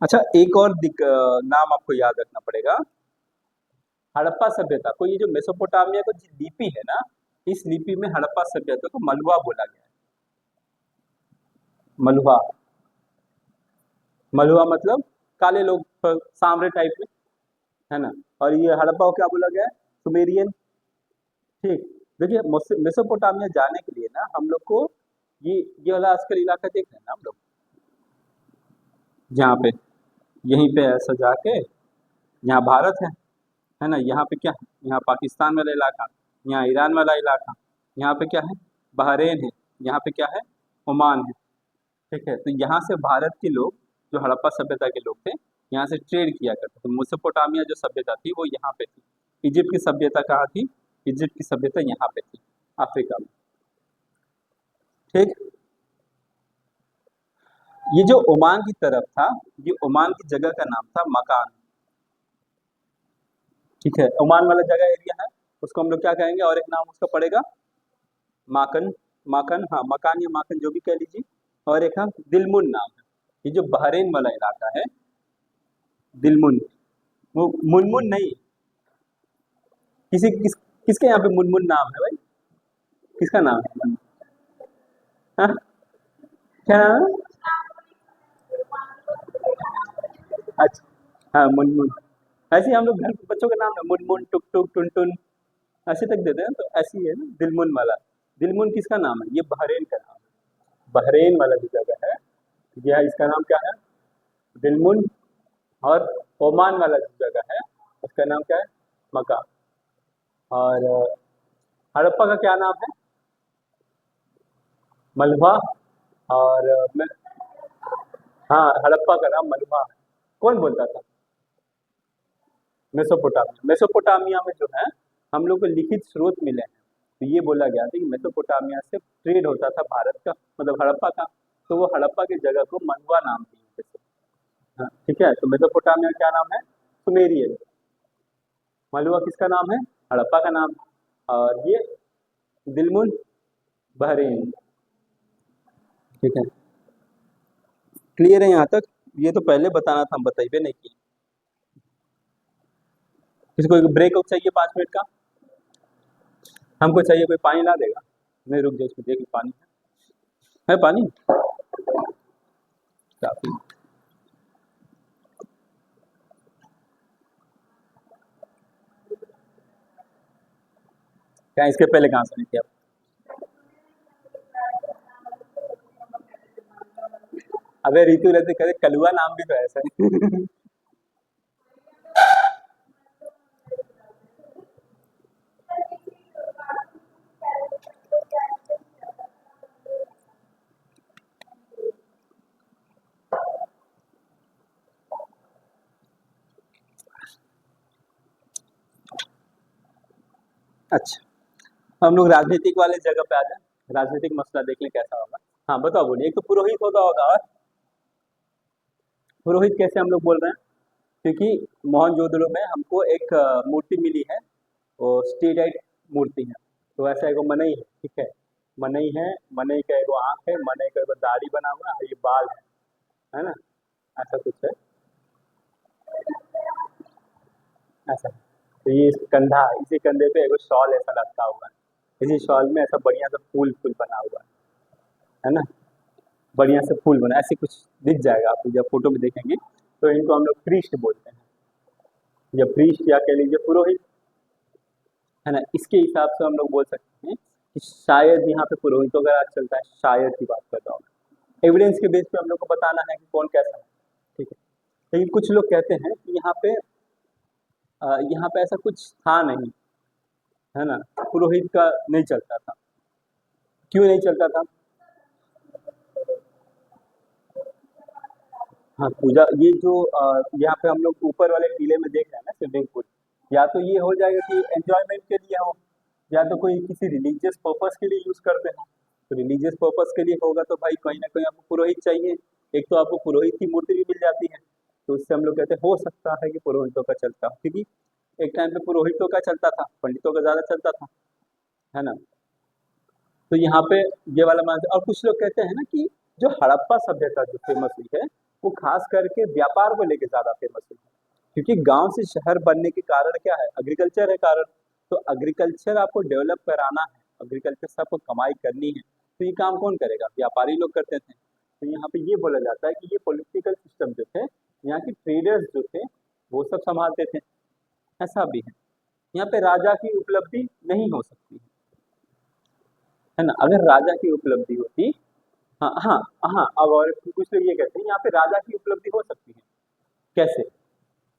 अच्छा, एक और नाम आपको याद रखना पड़ेगा, हड़प्पा सभ्यता को। ये जो मेसोपोटामिया को लिपि है ना, इस लिपि में हड़प्पा सभ्यता को मलवा बोला गया है। मलवा, मलवा मतलब काले लोग, सांवरे टाइप में, है ना। और ये हड़प्पा को क्या बोला गया है, सुमेरियन। ठीक, देखिए मेसोपोटामिया जाने के लिए ना हम लोग को ये वाला आजकल इलाका देख रहे हैं ना हम लोग, जहाँ पे यहीं पे ऐसा जाके, यहाँ भारत है ना। यहाँ पे क्या है, यहाँ पाकिस्तान वाला इलाका, यहाँ ईरान वाला इलाका, यहाँ पे क्या है, बहरेन है, यहाँ पे क्या है, ओमान है। ठीक है, तो यहाँ से भारत के लोग, जो हड़प्पा सभ्यता के लोग थे, यहाँ से ट्रेड किया करते थे। मेसोपोटामिया जो सभ्यता थी वो यहाँ पे थी। इजिप्ट की सभ्यता कहाँ थी, इजिप्ट की सभ्यता यहाँ पे थी, अफ्रीका में। ठीक, ये जो ओमान की तरफ था, ये ओमान की जगह का नाम था मकान। ठीक है, ओमान वाला जगह एरिया है, उसको हम लोग क्या कहेंगे, और एक नाम उसका पड़ेगा माकन। माकन, हाँ, मकान या माकन जो भी कह लीजिए। और एक है दिलमुन नाम है, ये जो बहरेन वाला इलाका है, दिलमुन। वो मुनमुन नहीं, किसके यहाँ पे मुनमुन नाम है भाई, किसका नाम है हाँ? क्या नाम है, अच्छा, हाँ, मुनमुन। ऐसे ही हम लोग घर के बच्चों के नाम है मुनमुन, टुक टुक, टुन टुन, ऐसे तक देते हैं। तो ऐसी ही है ना दिलमुन वाला। दिलमुन किसका नाम है, ये बहरेन का नाम है। बहरेन वाला जो जगह है, यह इसका नाम क्या है, दिलमुन। और ओमान वाला जो जगह है उसका नाम क्या है, मक्का। और हड़प्पा का क्या नाम है, मलबा। और हाँ, हड़प्पा का नाम मलबा है। कौन बोलता था, मेसोपोटामिया। मेसोपोटामिया में जो है हम लोग को लिखित स्रोत मिले हैं, तो ये बोला गया था कि मेसोपोटामिया से ट्रेड होता था भारत का, मतलब हड़प्पा का। तो वो हड़प्पा की जगह को मनवा नाम दिए जैसे। हाँ, ठीक है, तो मेसोपोटामिया क्या नाम है, सुमेरियन। मलवा किसका नाम है, हड़प्पा का नाम। और ये दिलमुन, बहरीन। ठीक है, क्लियर है यहाँ तक, ये तो पहले बताना था, हम बताइए नहीं किए। किसी को ब्रेक चाहिए 5 मिनट का, हमको चाहिए, कोई पानी ला देगा, नहीं रुक जाए, इसमें देखिए पानी है पानी काफी। क्या इसके पहले कहाँ सुनी थी आप, अबे ऋतु रहते करे, कलुआ नाम भी तो ऐसा है अच्छा, हम लोग राजनीतिक वाले जगह पे आ जाए, राजनीतिक मसला देख लें कैसा होगा। हाँ बताओ, बोलिए। एक तो पुरोहित होता होगा, और पुरोहित कैसे हम लोग बोल रहे हैं? क्योंकि मोहनजोदड़ो में हमको एक मूर्ति मिली है, वो स्टेडाइट मूर्ति है। तो ऐसा एगो मनई है, ठीक है, मनई है, मनई का एगो आँख है, मनई का एगो दाढ़ी बना हुआ है, ये बाल है ना, ऐसा कुछ है, ऐसा। तो ये कंधा, इसी कंधे पे एगो शॉल ऐसा लटका हुआ है, इसी शॉल में ऐसा बढ़िया सा फूल फूल बना हुआ है ना, बढ़िया से फूल बना, ऐसे कुछ दिख जाएगा आपको जब फोटो में देखेंगे। तो इनको हम लोग प्रीस्ट बोलते हैं, या प्रीस्ट या कह लीजिए पुरोहित, है ना। इसके हिसाब से हम लोग बोल सकते हैं कि शायद यहाँ पे पुरोहितों का राज चलता है, शायद की बात कर रहा हूँ। एविडेंस के बेस पे हम लोग को बताना है कि कौन कैसा है, ठीक है। लेकिन कुछ लोग कहते हैं कि यहाँ पे ऐसा कुछ था नहीं, है ना, पुरोहित का नहीं चलता था। क्यों नहीं चलता था? हाँ, पूजा, ये जो यहाँ पे हम लोग ऊपर वाले टीले में देख रहे हैं ना स्विमिंग पूल, या तो ये हो जाएगा कि एंजॉयमेंट के लिए हो, या तो कोई किसी रिलीजियस पर्पस के लिए यूज करते हैं। तो रिलीजियस पर्पस के लिए होगा तो भाई कहीं ना कहीं आपको पुरोहित चाहिए। एक तो आपको पुरोहित की मूर्ति भी मिल जाती है, तो उससे हम लोग कहते हैं हो सकता है कि पुरोहितों का चलता हो, क्योंकि एक टाइम पे पुरोहितों का चलता था, पंडितों का ज्यादा चलता था, है ना। तो यहाँ पे ये वाला मान, और कुछ लोग कहते हैं ना कि जो हड़प्पा सभ्यता जो फेमस हुई है, वो खास करके व्यापार को लेके ज्यादा फेमस हुई है। क्योंकि गांव से शहर बनने के कारण क्या है? एग्रीकल्चर है कारण। तो एग्रीकल्चर आपको डेवलप कराना है, एग्रीकल्चर से आपको कमाई करनी है, तो ये काम कौन करेगा? व्यापारी लोग करते थे। तो यहाँ पे ये बोला जाता है कि ये पॉलिटिकल सिस्टम जो थे, यहाँ के ट्रेडर्स जो थे, वो सब संभालते थे। ऐसा भी है। यहाँ पे राजा की उपलब्धि नहीं हो सकती है ना। अगर राजा की उपलब्धि होती, हाँ हाँ हाँ, अब और कुछ लोग ये कहते हैं यहाँ पे राजा की उपलब्धि हो सकती है। कैसे?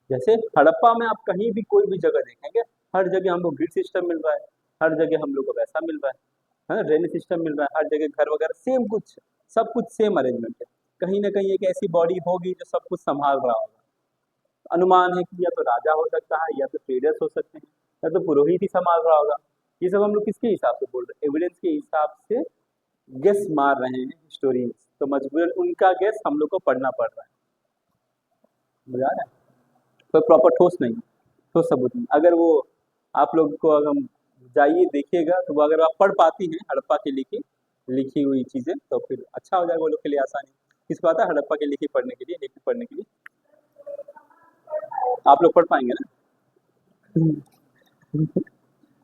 जैसे हड़प्पा में आप कहीं भी कोई भी जगह देखेंगे, हर जगह हमको ग्रिड सिस्टम मिल रहा है, हर जगह हम लोग को वैसा मिल रहा है ना, ड्रेनेज सिस्टम मिल रहा है, हर जगह घर वगैरह सेम, कुछ सब कुछ सेम अरेंजमेंट है। कहीं ना कहीं एक ऐसी बॉडी होगी जो सब कुछ संभाल रहा होगा। अनुमान है कि या तो राजा हो सकता है, या तो ट्रेडर्स हो सकते हैं, या तो पुरोहित ही संभाल रहा होगा। ये सब हम लोग किसके हिसाब से बोल रहे हैं? एविडेंस के हिसाब से गेस मार रहे हैं हिस्टोरियंस, तो मजबूरन उनका गेस हम लोग को पढ़ना पड़ रहा है। समझ आ रहा है? कोई प्रॉपर ठोस नहीं, ठोस सबूत नहीं। अगर वो आप लोग को, अगर हम जाइए देखिएगा, तो वो अगर आप पढ़ पाती हैं हड़प्पा की लिखी लिखी हुई चीजें, तो फिर अच्छा हो जाएगा वो लोग के लिए, आसानी। किसको आता है हड़प्पा की लिखी पढ़ने के लिए, लिखी पढ़ने के लिए? आप लोग पढ़ पाएंगे ना?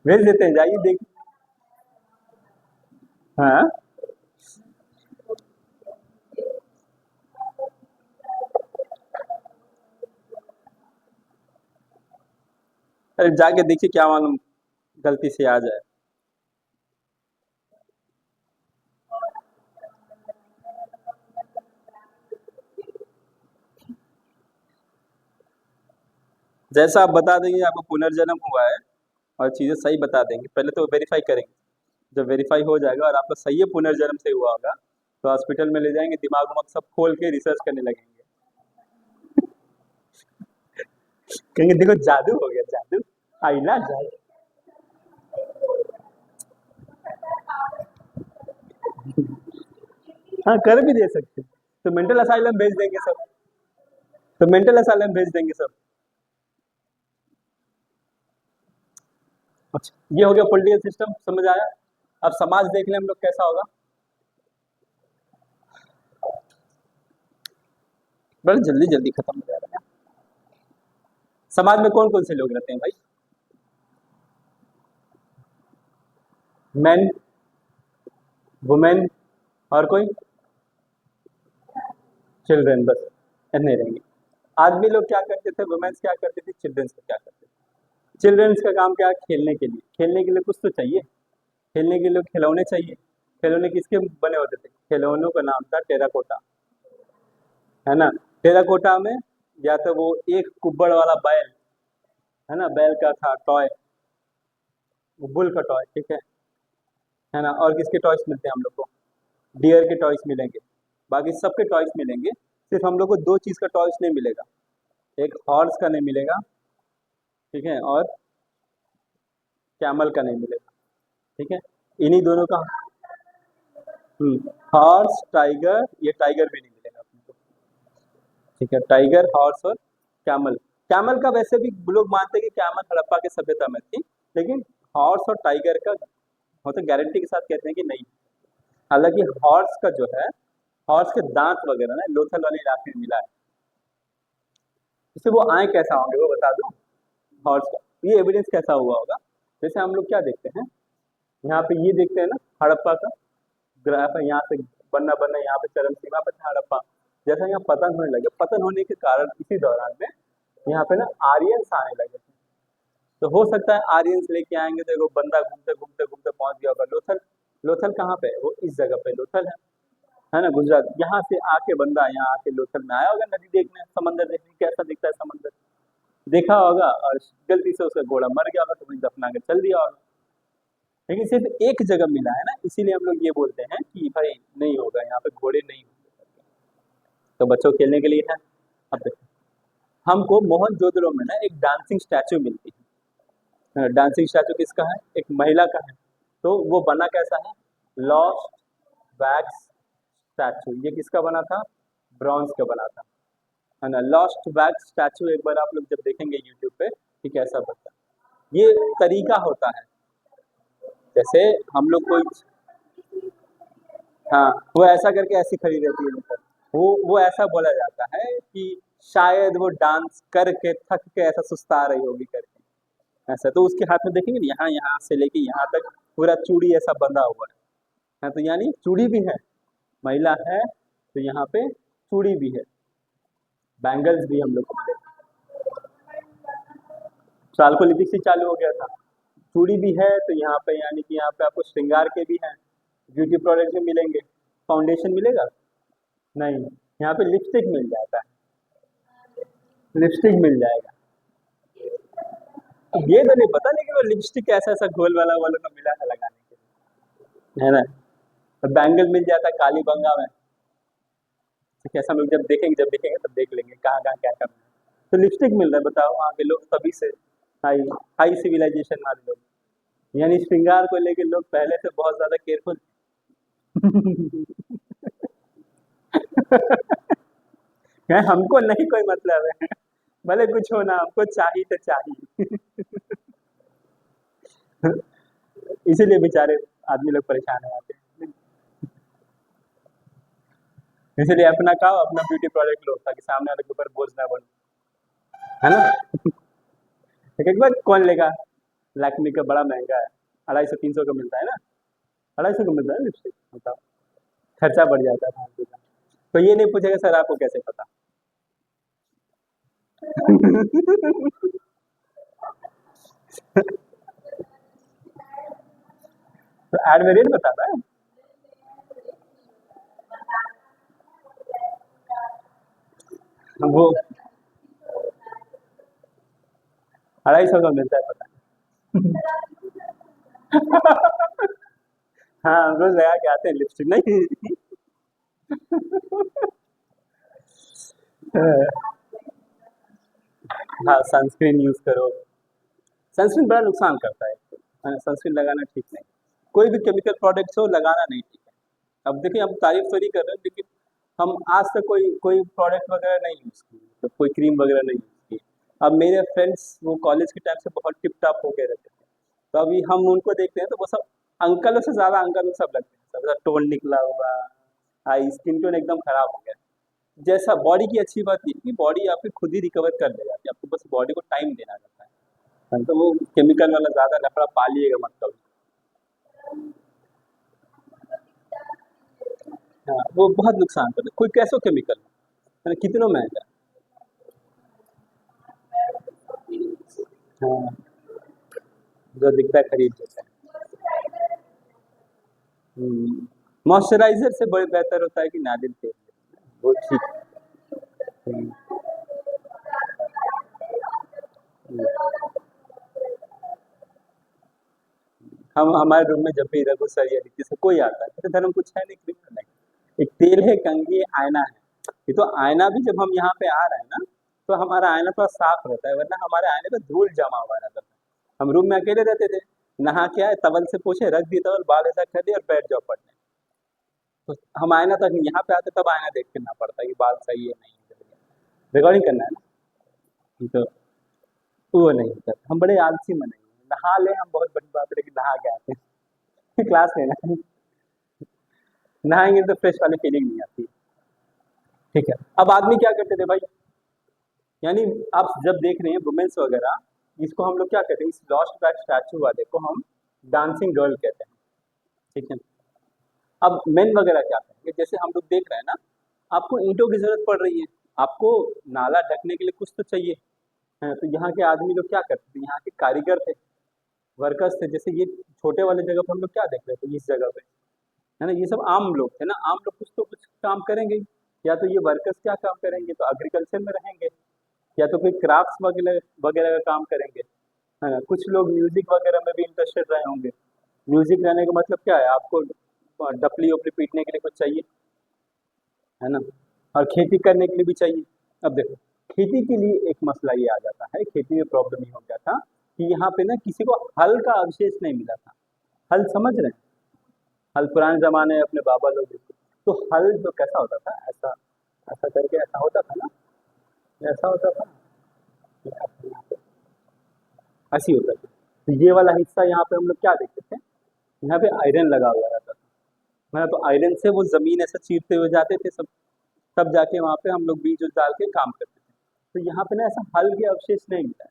भेज देते हैं, जाइए देखिए। हाँ, अरे जाके देखिए, क्या मालूम गलती से आ जाए। जैसा आप बता देंगे आपको पुनर्जन्म हुआ है, और चीजें सही बता देंगे, पहले तो वेरीफाई करेंगे। जब वेरीफाई हो जाएगा और आपका सही है पुनर्जन्म से हुआ होगा, तो हॉस्पिटल में ले जाएंगे, दिमाग उमाग सब खोल के रिसर्च करने लगेंगे। कहेंगे देखो जादू हो गया, जादू आईना जादू। हाँ, कर भी दे सकते हैं। तो मेंटल असाइलम भेज देंगे सब, तो मेंटल असाइलम भेज देंगे सब। अच्छा, ये हो गया पॉलिटिकल सिस्टम, समझ आया। अब समाज देख लें हम लोग कैसा होगा। बड़ा जल्दी जल्दी खत्म हो जा रहा है। समाज में कौन कौन से लोग रहते हैं भाई? मैन, वुमेन, और कोई? चिल्ड्रन, बस इतने रहेंगे। आदमी लोग क्या करते थे, वुमेन्स क्या करते थे, चिल्ड्रंस क्या करते थे? चिल्ड्रंस का काम क्या है? खेलने के लिए, खेलने के लिए कुछ तो चाहिए, खेलने के लिए खिलौने चाहिए। खिलौने किसके बने होते थे? खिलौनों का नाम था टेराकोटा, है ना। टेराकोटा में या तो वो एक कुब्बड़ वाला बैल, है ना, बैल का था टॉय, वो बुल का टॉय, ठीक है ना। और किसके टॉयस मिलते हैं हम लोग को? डियर के टॉयस मिलेंगे, बाकी सबके टॉयस मिलेंगे। सिर्फ हम लोग को दो चीज का टॉयस नहीं मिलेगा, एक हॉर्स का नहीं मिलेगा, ठीक है, और कैमल का नहीं मिलेगा, ठीक है, इन्हीं दोनों का हॉर्स टाइगर, ये टाइगर भी नहीं मिलेगा अपने को। ठीक है, टाइगर हॉर्स और कैमल। कैमल का वैसे भी लोग मानते हैं कि कैमल हड़प्पा की सभ्यता में थी, लेकिन हॉर्स और टाइगर का हो तो गारंटी के साथ कहते हैं कि नहीं। हालांकि हॉर्स का जो है, हॉर्स के दांत वगैरह ना लोथल वाले इलाके में मिला है। इससे वो आए कैसा होंगे वो बता दूं। हॉर्स का ये एविडेंस कैसा हुआ होगा, जैसे हम लोग क्या देखते हैं, यहाँ पे ये देखते हैं ना हड़प्पा का ग्राफ है, यहाँ से बनना बनना यहाँ पे चरम सीमा पे था हड़प्पा। जैसा यहाँ पतन होने लगे, पतन होने के कारण इसी दौरान में यहाँ पे ना आर्यंस आने लगे थे। तो हो सकता है आर्यंस लेके आएंगे तो एगो बंदा घूमते घूमते घूमते पहुंच गया होगा लोथल। लोथल कहाँ पे है? वो इस जगह पे लोथल है ना, गुजरात। यहाँ से आके बंदा यहाँ आके लोथल में आया होगा नदी देखने, समंदर देखने, कैसा दिखता है समंदर, देखा होगा और गलती से उसका घोड़ा मर गया होगा तो वहीं दफना के चल दिया होगा। लेकिन सिर्फ एक जगह मिला है ना, इसीलिए हम लोग ये बोलते हैं कि भाई नहीं होगा यहाँ पे, घोड़े नहीं होंगे। तो बच्चों खेलने के लिए है। अब देखो, हमको मोहनजोदड़ो में ना एक डांसिंग स्टैचू मिलती है। डांसिंग स्टैचू किसका है? एक महिला का है। तो वो बना कैसा है? Lost wax statue. ये किसका बना था? ब्रॉन्ज का बना था, है ना। लॉस्ट वैक्स स्टैचू एक बार आप लोग जब देखेंगे यूट्यूब पे कि कैसा बनता है, ये तरीका होता है। जैसे हम लोग कोई, हाँ, वो ऐसा करके ऐसी खड़ी रहती है ऊपर। वो ऐसा बोला जाता है कि शायद वो डांस करके थक के ऐसा सुस्ता रही होगी करके, ऐसा। तो उसके हाथ में देखेंगे ना, यहाँ यहाँ से लेके यहाँ तक पूरा चूड़ी ऐसा बंधा हुआ है। हाँ, तो यानी चूड़ी भी है, महिला है तो यहाँ पे चूड़ी भी है, बैंगल्स भी हम लोग को मिले। साल को लिपिक से चालू हो गया था। चूड़ी भी है तो यहाँ पे, यानी कि यहाँ पे आपको श्रृंगार के भी हैं, ब्यूटी प्रोडक्ट भी मिलेंगे। फाउंडेशन मिलेगा नहीं, यहाँ पे लिपस्टिक मिल जाता है, लिपस्टिक मिल जाएगा। ये तो नहीं पता, लेकिन वो लिपस्टिक ऐसा ऐसा घोल वाला वालों को मिला है लगाने के लिए, है ना। तो बैंगल मिल जाता है काली बंगा में। तो कैसा हम लोग जब देखेंगे तब देख लेंगे कहाँ कहाँ क्या करना है। तो लिपस्टिक मिल रहा है, बताओ वहाँ के लोग तभी से हाई हाई सिविलाइजेशन वाले लोग, यानी श्रृंगार को लेके लोग पहले से बहुत ज्यादा केयरफुल। है, हमको नहीं कोई मतलब है, भले कुछ हो ना, हमको चाहिए तो चाहिए। इसीलिए बेचारे आदमी लोग परेशान हो जाते हैं। इसीलिए अपना खाओ, अपना ब्यूटी प्रोडक्ट लो, ताकि सामने वाले के ऊपर बोझ ना बनो, है ना। एक बार कौन लेगा? लैक्मी का बड़ा महंगा है, 250-300 का मिलता है ना, 250 का मिलता है लिपस्टिक, बताओ। खर्चा बढ़ जाता है फालतू का। तो ये नहीं पूछेगा सर आपको कैसे पता। तो एड में रेट बताता है। वो 250 का मिलता है, पता है। हाँ, हम रोज लगा के आते हैं लिपस्टिक नहीं। हाँ, सनस्क्रीन यूज करो। सनस्क्रीन बड़ा नुकसान करता है, सनस्क्रीन लगाना ठीक नहीं। कोई भी केमिकल प्रोडक्ट्स हो लगाना नहीं ठीक है। अब देखिए, हम तारीफ तो नहीं कर रहे हैं, लेकिन हम आज तक कोई कोई प्रोडक्ट वगैरह नहीं यूज़ किए, तो कोई क्रीम वगैरह नहीं यूज़ की। अब मेरे फ्रेंड्स वो कॉलेज के टाइम से बहुत टिप टॉप होके रहते थे, तो अभी हम उनको देखते हैं तो वो सब अंकलों से ज़्यादा अंकल सब लगते हैं, सब टोन निकला हुआ, आई स्किन टोन एकदम खराब हो गया। जैसा बॉडी की अच्छी बात ये है कि बॉडी आपकी खुद ही रिकवर कर ले जाती है, आपको बस बॉडी को टाइम देना रहता है। हाँ, तो वो केमिकल वाला ज़्यादा लफड़ा पालिएगा मत कभी। हाँ, वो बहुत नुकसान करता है, कोई कैसो केमिकल है ना, कितनों महंगा। हाँ, जो दिखता है खरीद लेते हैं। मॉइस्चराइजर से बड़े बेहतर होता है कि नारियल तेल, वो ठीक। हम्म, हम्म। हम हमारे रूम में जब भी रघु सर या ऋषि से कोई आता है, तो धर्म कुछ है नहीं, क्रिमिनल नहीं। एक तेल है, कंघी है, आयना है। ये तो आयना भी जब हम यहाँ पे आ रहे हैं ना, तो हमारा आयना थोड़ा साफ रहता है, वरना हमारे आयने पे धूल जमा हुआ रहता था। हम रूम में अकेले रहते थे, नहा के आए, टवल से पोछे, रख दी टवल, बाल ऐसा कर दिए और बैठ जाओ पढ़ने। तो हम आईना तक यहाँ पे आते तब आईना देख करना पड़ता है कि बाल सही है नहीं है, रिकॉर्डिंग करना है ना। तो वो नहीं करते, हम बड़े आलसी मन है। नहा ले हम बहुत बड़ी बात है, लेकिन नहा के आते हैं क्लास में ना, नहाएंगे तो फ्रेश वाली फीलिंग नहीं आती। ठीक है, अब आदमी क्या करते थे भाई, यानी आप जब देख रहे हैं वुमेन्स वगैरह, इसको हम लोग क्या कहते हैं, इस लॉस्ट बैक स्टैचू वाले को हम डांसिंग गर्ल कहते हैं। ठीक है, अब मेन वगैरह क्या करेंगे, जैसे हम लोग देख रहे हैं ना, आपको ईंटों की जरूरत पड़ रही है, आपको नाला ढकने के लिए कुछ तो चाहिए। है, तो यहाँ के आदमी लोग क्या करते थे, यहाँ के कारीगर थे, वर्कर्स थे। जैसे ये छोटे वाले जगह पर हम लोग क्या देख रहे थे, इस जगह पे, है ना, ये सब आम लोग थे ना, आम लोग कुछ तो कुछ काम करेंगे। या तो ये वर्कर्स क्या काम करेंगे, तो एग्रीकल्चर में रहेंगे, या तो कोई क्राफ्ट्स वगैरह वगैरह का काम करेंगे, है ना। कुछ लोग म्यूजिक वगैरह में भी इंटरेस्टेड रहे होंगे। म्यूजिक रहने का मतलब क्या है, आपको डपली उपली पीटने के लिए कुछ चाहिए, है ना, और खेती करने के लिए भी चाहिए। अब देखो, खेती के लिए एक मसला ये आ जाता है, खेती में प्रॉब्लम ये हो गया था कि यहाँ पे ना किसी को हल का अवशेष नहीं मिला था। हल समझ रहे हैं, हल पुराने जमाने में अपने बाबा लोग, तो हल जो कैसा होता था, ऐसा ऐसा करके ऐसा होता था ना, ऐसा होता था, ऐसी होता था। तो ये वाला हिस्सा यहाँ पे हम लोग क्या देखते थे, यहाँ पे आयरन लगा हुआ रहता था, है ना। तो आयरन से वो जमीन ऐसा चीरते हुए जाते थे सब, तब जाके वहाँ पे हम लोग बीज उज डाल के काम करते थे। तो यहाँ पे ना ऐसा हल के अवशेष नहीं मिला है,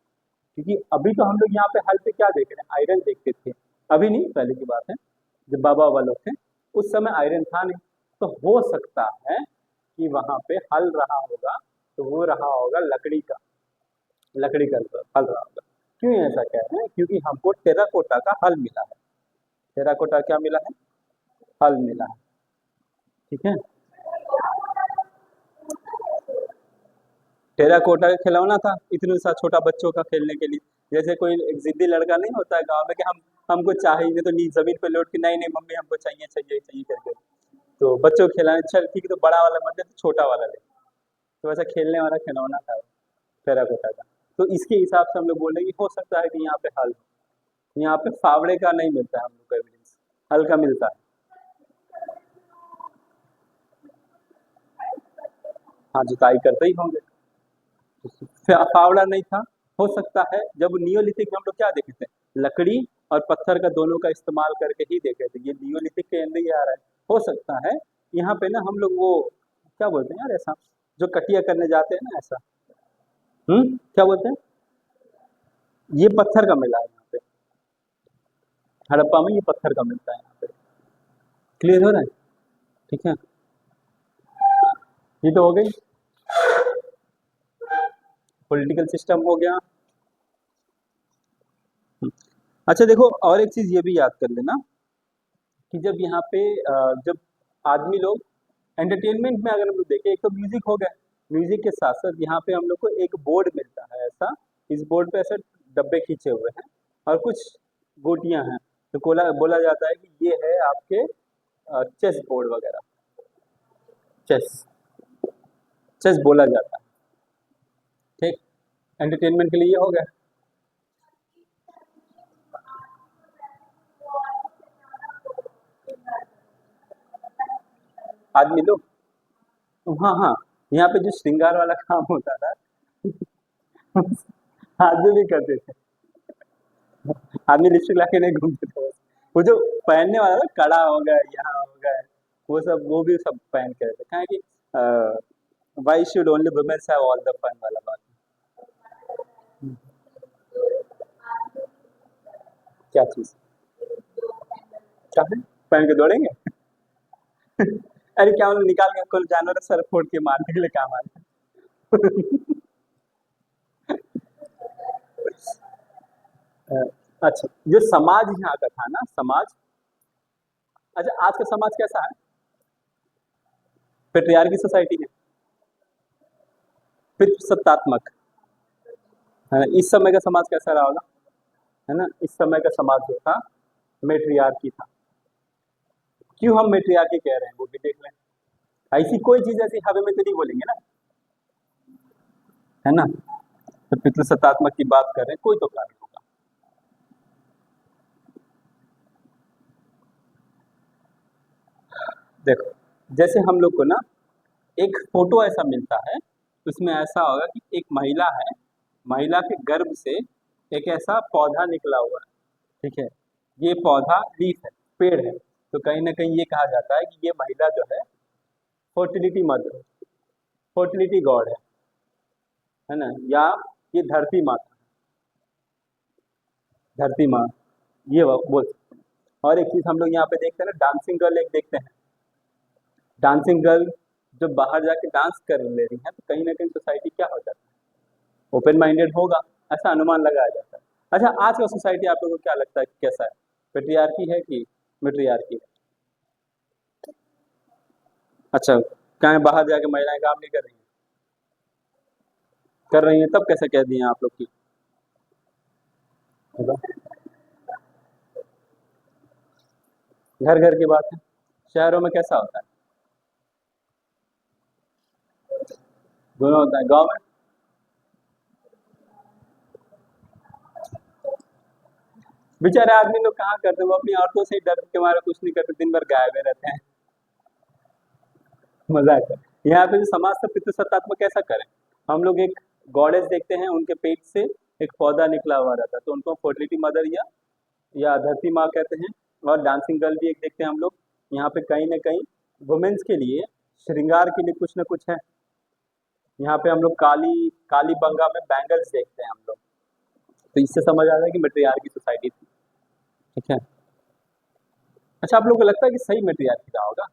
क्योंकि अभी तो हम लोग यहाँ पे हल पे क्या देख रहे हैं, आयरन देखते थे। अभी नहीं, पहले की बात है, जब बाबा बाबा लोग थे उस समय आयरन था नहीं। तो हो सकता है कि वहाँ पे हल रहा होगा, तो वो रहा होगा लकड़ी का, लकड़ी का हल रहा होगा। क्यों ऐसा कह रहे हैं, क्योंकि हमको टेराकोटा का हल मिला है। टेराकोटा क्या मिला है, हल मिला है। ठीक है, टेराकोटा का खिलौना था, इतने सा छोटा बच्चों का खेलने के लिए। जैसे कोई एक जिद्दी लड़का नहीं होता है गांव में कि हम हमको चाहिए, तो नी जमीन पे लौट के नहीं नहीं मम्मी हमको चाहिए चाहिए चाहिए करके, तो बच्चों को खिलाने, चल ठीक है तो बड़ा वाला मत दे, तो छोटा वाला ले। तो वैसा खेलने वाला खिलौना था वो, टेराकोटा का। तो इसके हिसाब से हम लोग बोल रहे हैं कि हो सकता है कि यहाँ पे हल हो। यहाँ पे फावड़े का नहीं मिलता है हम लोग को एविडेंस, हल का मिलता है। हाँ, जुताई करते ही होंगे, फावड़ा नहीं था। हो सकता है जब नियोलिथिक में हम लोग क्या देखे थे, लकड़ी और पत्थर का दोनों का इस्तेमाल करके ही देखे थे, ये नियोलिथिक के अंदर ही आ रहा है। हो सकता है यहाँ पे ना हम लोग वो क्या बोलते हैं यार, ऐसा जो कटिया करने जाते हैं ना, ऐसा क्या बोलते हैं, ये पत्थर का मिला है यहाँ पे, हड़प्पा में ये पत्थर का मिलता है यहाँ पे। क्लियर हो रहा है, ठीक है, ये तो हो गई, पॉलिटिकल सिस्टम हो गया। अच्छा देखो, और एक चीज ये भी याद कर लेना कि जब यहाँ पे जब आदमी लोग एंटरटेनमेंट में अगर हम लोग देखें, एक तो म्यूजिक हो गया, म्यूजिक के साथ साथ यहाँ पे हम लोग को एक बोर्ड मिलता है ऐसा, इस बोर्ड पे ऐसे डब्बे खींचे हुए हैं और कुछ गोटियां हैं। तो बोला बोला जाता है कि ये है आपके चेस बोर्ड वगैरह, चेस, चेस बोला जाता है। ठीक, एंटरटेनमेंट के लिए ये हो गया। आदमी लोग, हाँ हाँ, यहाँ पे जो श्रृंगार वाला काम होता था आदमी भी करते थे, आदमी लिपस्टिक ला के नहीं घूमते थे बस। वो जो पहनने वाला ना, कड़ा हो गया, यहाँ हो गया, वो सब वो भी सब पहन के रहते, कहा कि why should only womens have all the fun वाला बात। क्या चीज, क्या है, पहन के दौड़ेंगे अरे क्या उन्हें निकाल के कोई जानवर सर फोड़ के मारने के लिए काम आए अच्छा, जो समाज यहाँ का था ना, समाज, अच्छा आज का समाज कैसा है, पेट्रियार्की सोसाइटी है, पितृसत्तात्मक, है ना। इस समय का समाज कैसा रहा होगा, है ना, इस समय का समाज जो था मेट्रियार्की था। क्यों हम मेट्रियार्की कह रहे हैं वो भी देख लें, ऐसी कोई चीज ऐसी हवे में तो नहीं बोलेंगे ना, है ना। तो पितृसत्तात्मक की बात कर रहे हैं, कोई तो कारण होगा। देखो, जैसे हम लोग को ना एक फोटो ऐसा मिलता है, उसमें ऐसा होगा कि एक महिला है, महिला के गर्भ से एक ऐसा पौधा निकला हुआ है, ठीक है। ये पौधा लीफ है, पेड़ है। तो कहीं ना कहीं ये कहा जाता है कि ये महिला जो है फर्टिलिटी मदर, फर्टिलिटी गॉड है ना, या ये धरती माता, धरती माँ, ये बोल सकते हैं। और एक चीज हम लोग यहाँ पे देखते हैं ना, डांसिंग गर्ल एक देखते हैं, डांसिंग गर्ल जब बाहर जाके डांस कर ले रही है, तो कहीं ना कहीं सोसाइटी क्या हो जाता है, ओपन माइंडेड होगा, ऐसा अनुमान लगाया जाता है। अच्छा, आज का सोसाइटी आप लोगों को क्या लगता है कि कैसा है, पेट्रियार्की है कि मेट्रियार्की है? अच्छा, क्या है, बाहर जाके महिलाएं काम नहीं कर रही हैं? कर रही हैं, तब कैसे कह दिए आप लोग की? घर घर की बात है, शहरों में कैसा होता है? दोनों होता है। गांव में बेचारे आदमी लोग कहाँ करते हैं, वो अपनी औरतों से ही डर के मारे कुछ नहीं करते, दिन भर गायब रहते हैं। मजाक है। यहाँ पे जो समाज का पितृसत्तात्मक कैसा करें, हम लोग एक गॉडेस देखते हैं, उनके पेट से एक पौधा निकला हुआ रहता है, तो उनको फर्टिलिटी मदर या धरती माँ कहते हैं। और डांसिंग गर्ल भी एक देखते हैं हम लोग, यहाँ पे कहीं ना कहीं वुमेन्स के लिए श्रृंगार के लिए कुछ ना कुछ है। यहाँ पे हम लोग काली काली बंगा में बैंगल्स देखते हैं हम लोग, तो इससे समझ आ रहा है कि मेट्रियार्की सोसाइटी थी, ठीक है। अच्छा, आप लोगों को लगता है कि सही मेट्रियार्की रहा होगा?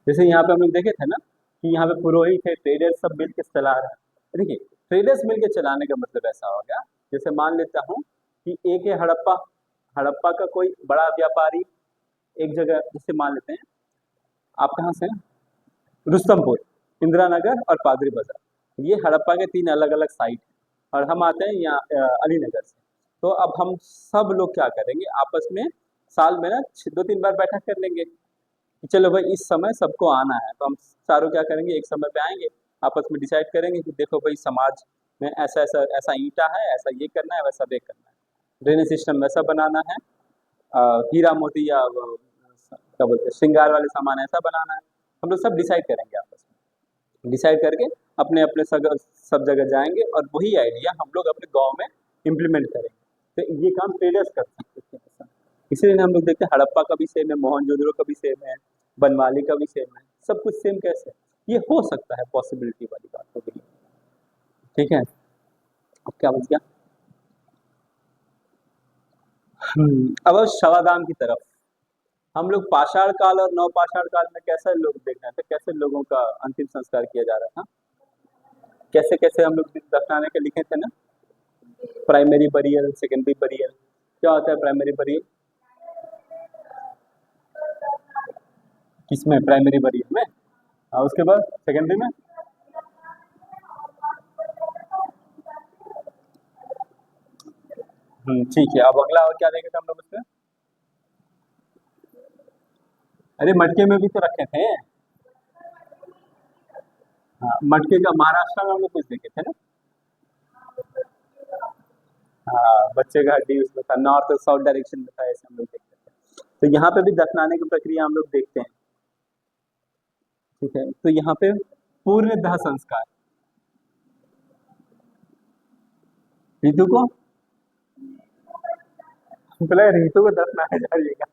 जैसे यहाँ पे हम लोग देखे थे ना कि यहाँ पे पुरोहित है, ट्रेडर्स सब मिल के चला रहे हैं। देखिए, ट्रेडर्स मिल के चलाने का मतलब ऐसा हो गया, जैसे मान लेता हूँ कि एक है हड़प्पा, हड़प्पा का कोई बड़ा व्यापारी एक जगह, जैसे मान लेते हैं, आप कहाँ से हैं? रुस्तमपुर, इंदिरा नगर और पादरी बाजार, ये हड़प्पा के तीन अलग अलग साइट हैं, और हम आते हैं यहाँ अलीनगर से। तो अब हम सब लोग क्या करेंगे, आपस में साल में ना 2-3 बार बैठक कर लेंगे कि चलो भाई इस समय सबको आना है, तो हम चारों क्या करेंगे, एक समय पे आएंगे, आपस में डिसाइड करेंगे कि देखो भाई समाज में ऐसा ऐसा ऐसा ईंटा है, ऐसा ये करना है, वैसा ये करना है, ड्रेनेज सिस्टम वैसा बनाना है, हीरा मोती या क्या बोलते हैं श्रृंगार वाले सामान ऐसा बनाना है। हम लोग सब डिसाइड करेंगे आपस में, डिसाइड करके अपने अपने सब जगह जाएंगे, और वही आइडिया हम लोग अपने गांव में इम्प्लीमेंट करेंगे। तो ये काम ट्रेडर्स कर सकते हैं। इसीलिए हम लोग देखते हैं हड़प्पा का भी सेम है, मोहनजोदड़ो का भी सेम है, बनवाली का भी सेम है, सब कुछ सेम कैसे? ये हो सकता है, पॉसिबिलिटी वाली बात हो गई, ठीक है। अब क्या बच गया? अब शवाधाम की तरफ हम लोग पाषाण काल और नवपाषाण काल में कैसे लोग देख रहे थे, कैसे लोगों का अंतिम संस्कार किया जा रहा था, कैसे कैसे हम लोग दफनाने के लिखे थे ना, प्राइमरी बरियल, सेकेंडरी बरियल। क्या होता है प्राइमरी बरियल? किसमें? प्राइमरी बरियल में। और उसके बाद सेकेंडरी में? ठीक है। अब अगला और क्या देखे थे हम लोग उसमें? अरे मटके में भी तो रखे थे। हाँ, मटके का महाराष्ट्र में हम लोग कुछ देखे थे ना। हाँ, बच्चे का हड्डी उसमें था, नॉर्थ और साउथ डायरेक्शन में था, ऐसे हम लोग देखते थे। तो यहाँ पे भी दफनाने की प्रक्रिया हम लोग देखते हैं, ठीक है। तो यहाँ पे पूर्ण दाह संस्कार, रीतु को, बोला रीतु को दफनाया जाएगा।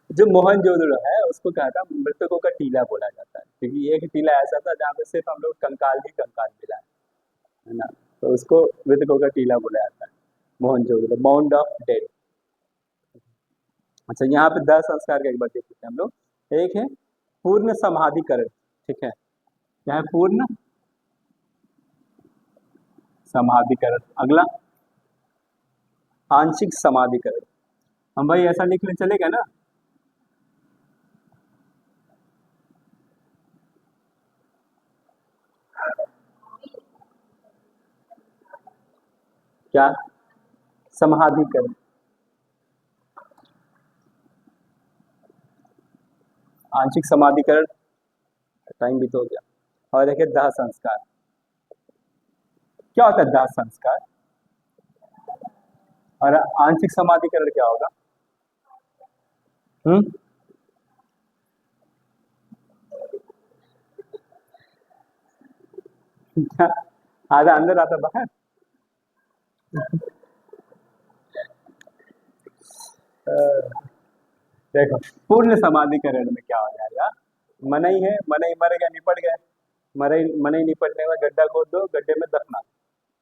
जो मोहनजोदड़ो है उसको कहा था मृतकों का टीला बोला जाता है, क्योंकि एक टीला ऐसा था जहाँ पे सिर्फ हम लोग कंकाल ही कंकाल मिला है ना, तो उसको मृतकों का टीला बोला जाता है, मोहनजोदड़ो, माउंट ऑफ डेड। अच्छा, यहाँ पे दाह संस्कार का एक बार देख लेते हैं हम लोग। एक है पूर्ण समाधिकरण, ठीक है, क्या है पूर्ण समाधिकरण। अगला आंशिक समाधिकरण। हम भाई ऐसा लिख ले चलेगा ना? क्या? समाधिकरण, आंशिक समाधिकरण, टाइम भी तो हो गया। और एक है दाह संस्कार। क्या होता है दाह संस्कार? और आंशिक समाधिकरण क्या होगा? हम्म आधा अंदर आता बाहर। अ, देखो, पूर्ण समाधिकरण में क्या हो जाएगा? मनई है, मनई मर गया, निपट गए। मनई मनई निपटने में गड्ढा खोद दो, गड्ढे में दफना।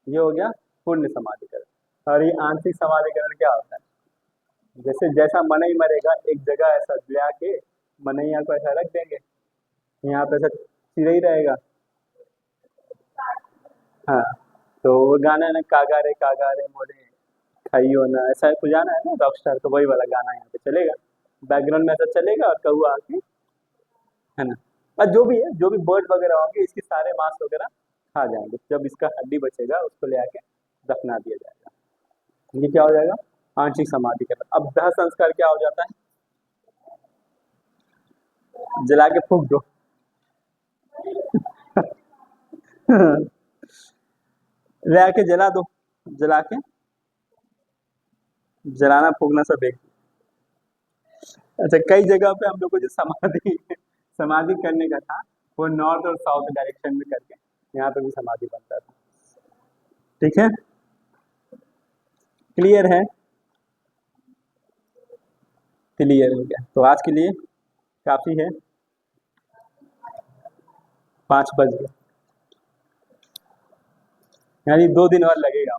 ये हो गया पूर्ण समाधिकरण। और ये आंशिक समाधिकरण क्या होता है? जैसे जैसा मनई मरेगा, एक जगह ऐसा ले के मनैया को ऐसा रख देंगे, यहाँ पे ऐसा चिरई रहेगा। हाँ, तो वो गाना है ना, कागा रे मोरे खाइयो ना, ऐसा कुछ गाना है ना रॉकस्टार, तो वही वाला गाना यहाँ पे चलेगा। बैकग्राउंड में ऐसा चलेगा और कौआ आके, है ना। और जो भी है, जो भी बर्ड वगैरह होंगे, इसके सारे मांस वगैरह खा जाएंगे। जब इसका हड्डी बचेगा उसको ले आके दफना दिया जाएगा। ये क्या हो जाएगा? आंशिक समाधिकरण। अब दाह संस्कार क्या हो जाता है? जला के फूक दो। ले आके जला दो, जला के, जलाना फूकना सब एक। अच्छा, कई जगह पे हम लोग को जो समाधि समाधि करने का था, वो नॉर्थ और साउथ डायरेक्शन में करके यहाँ पे भी समाधि बनता था। ठीक है, क्लियर है? क्लियर हो गया तो आज के लिए काफी है। 5 बज गए, यानी 2 दिन और लगेगा।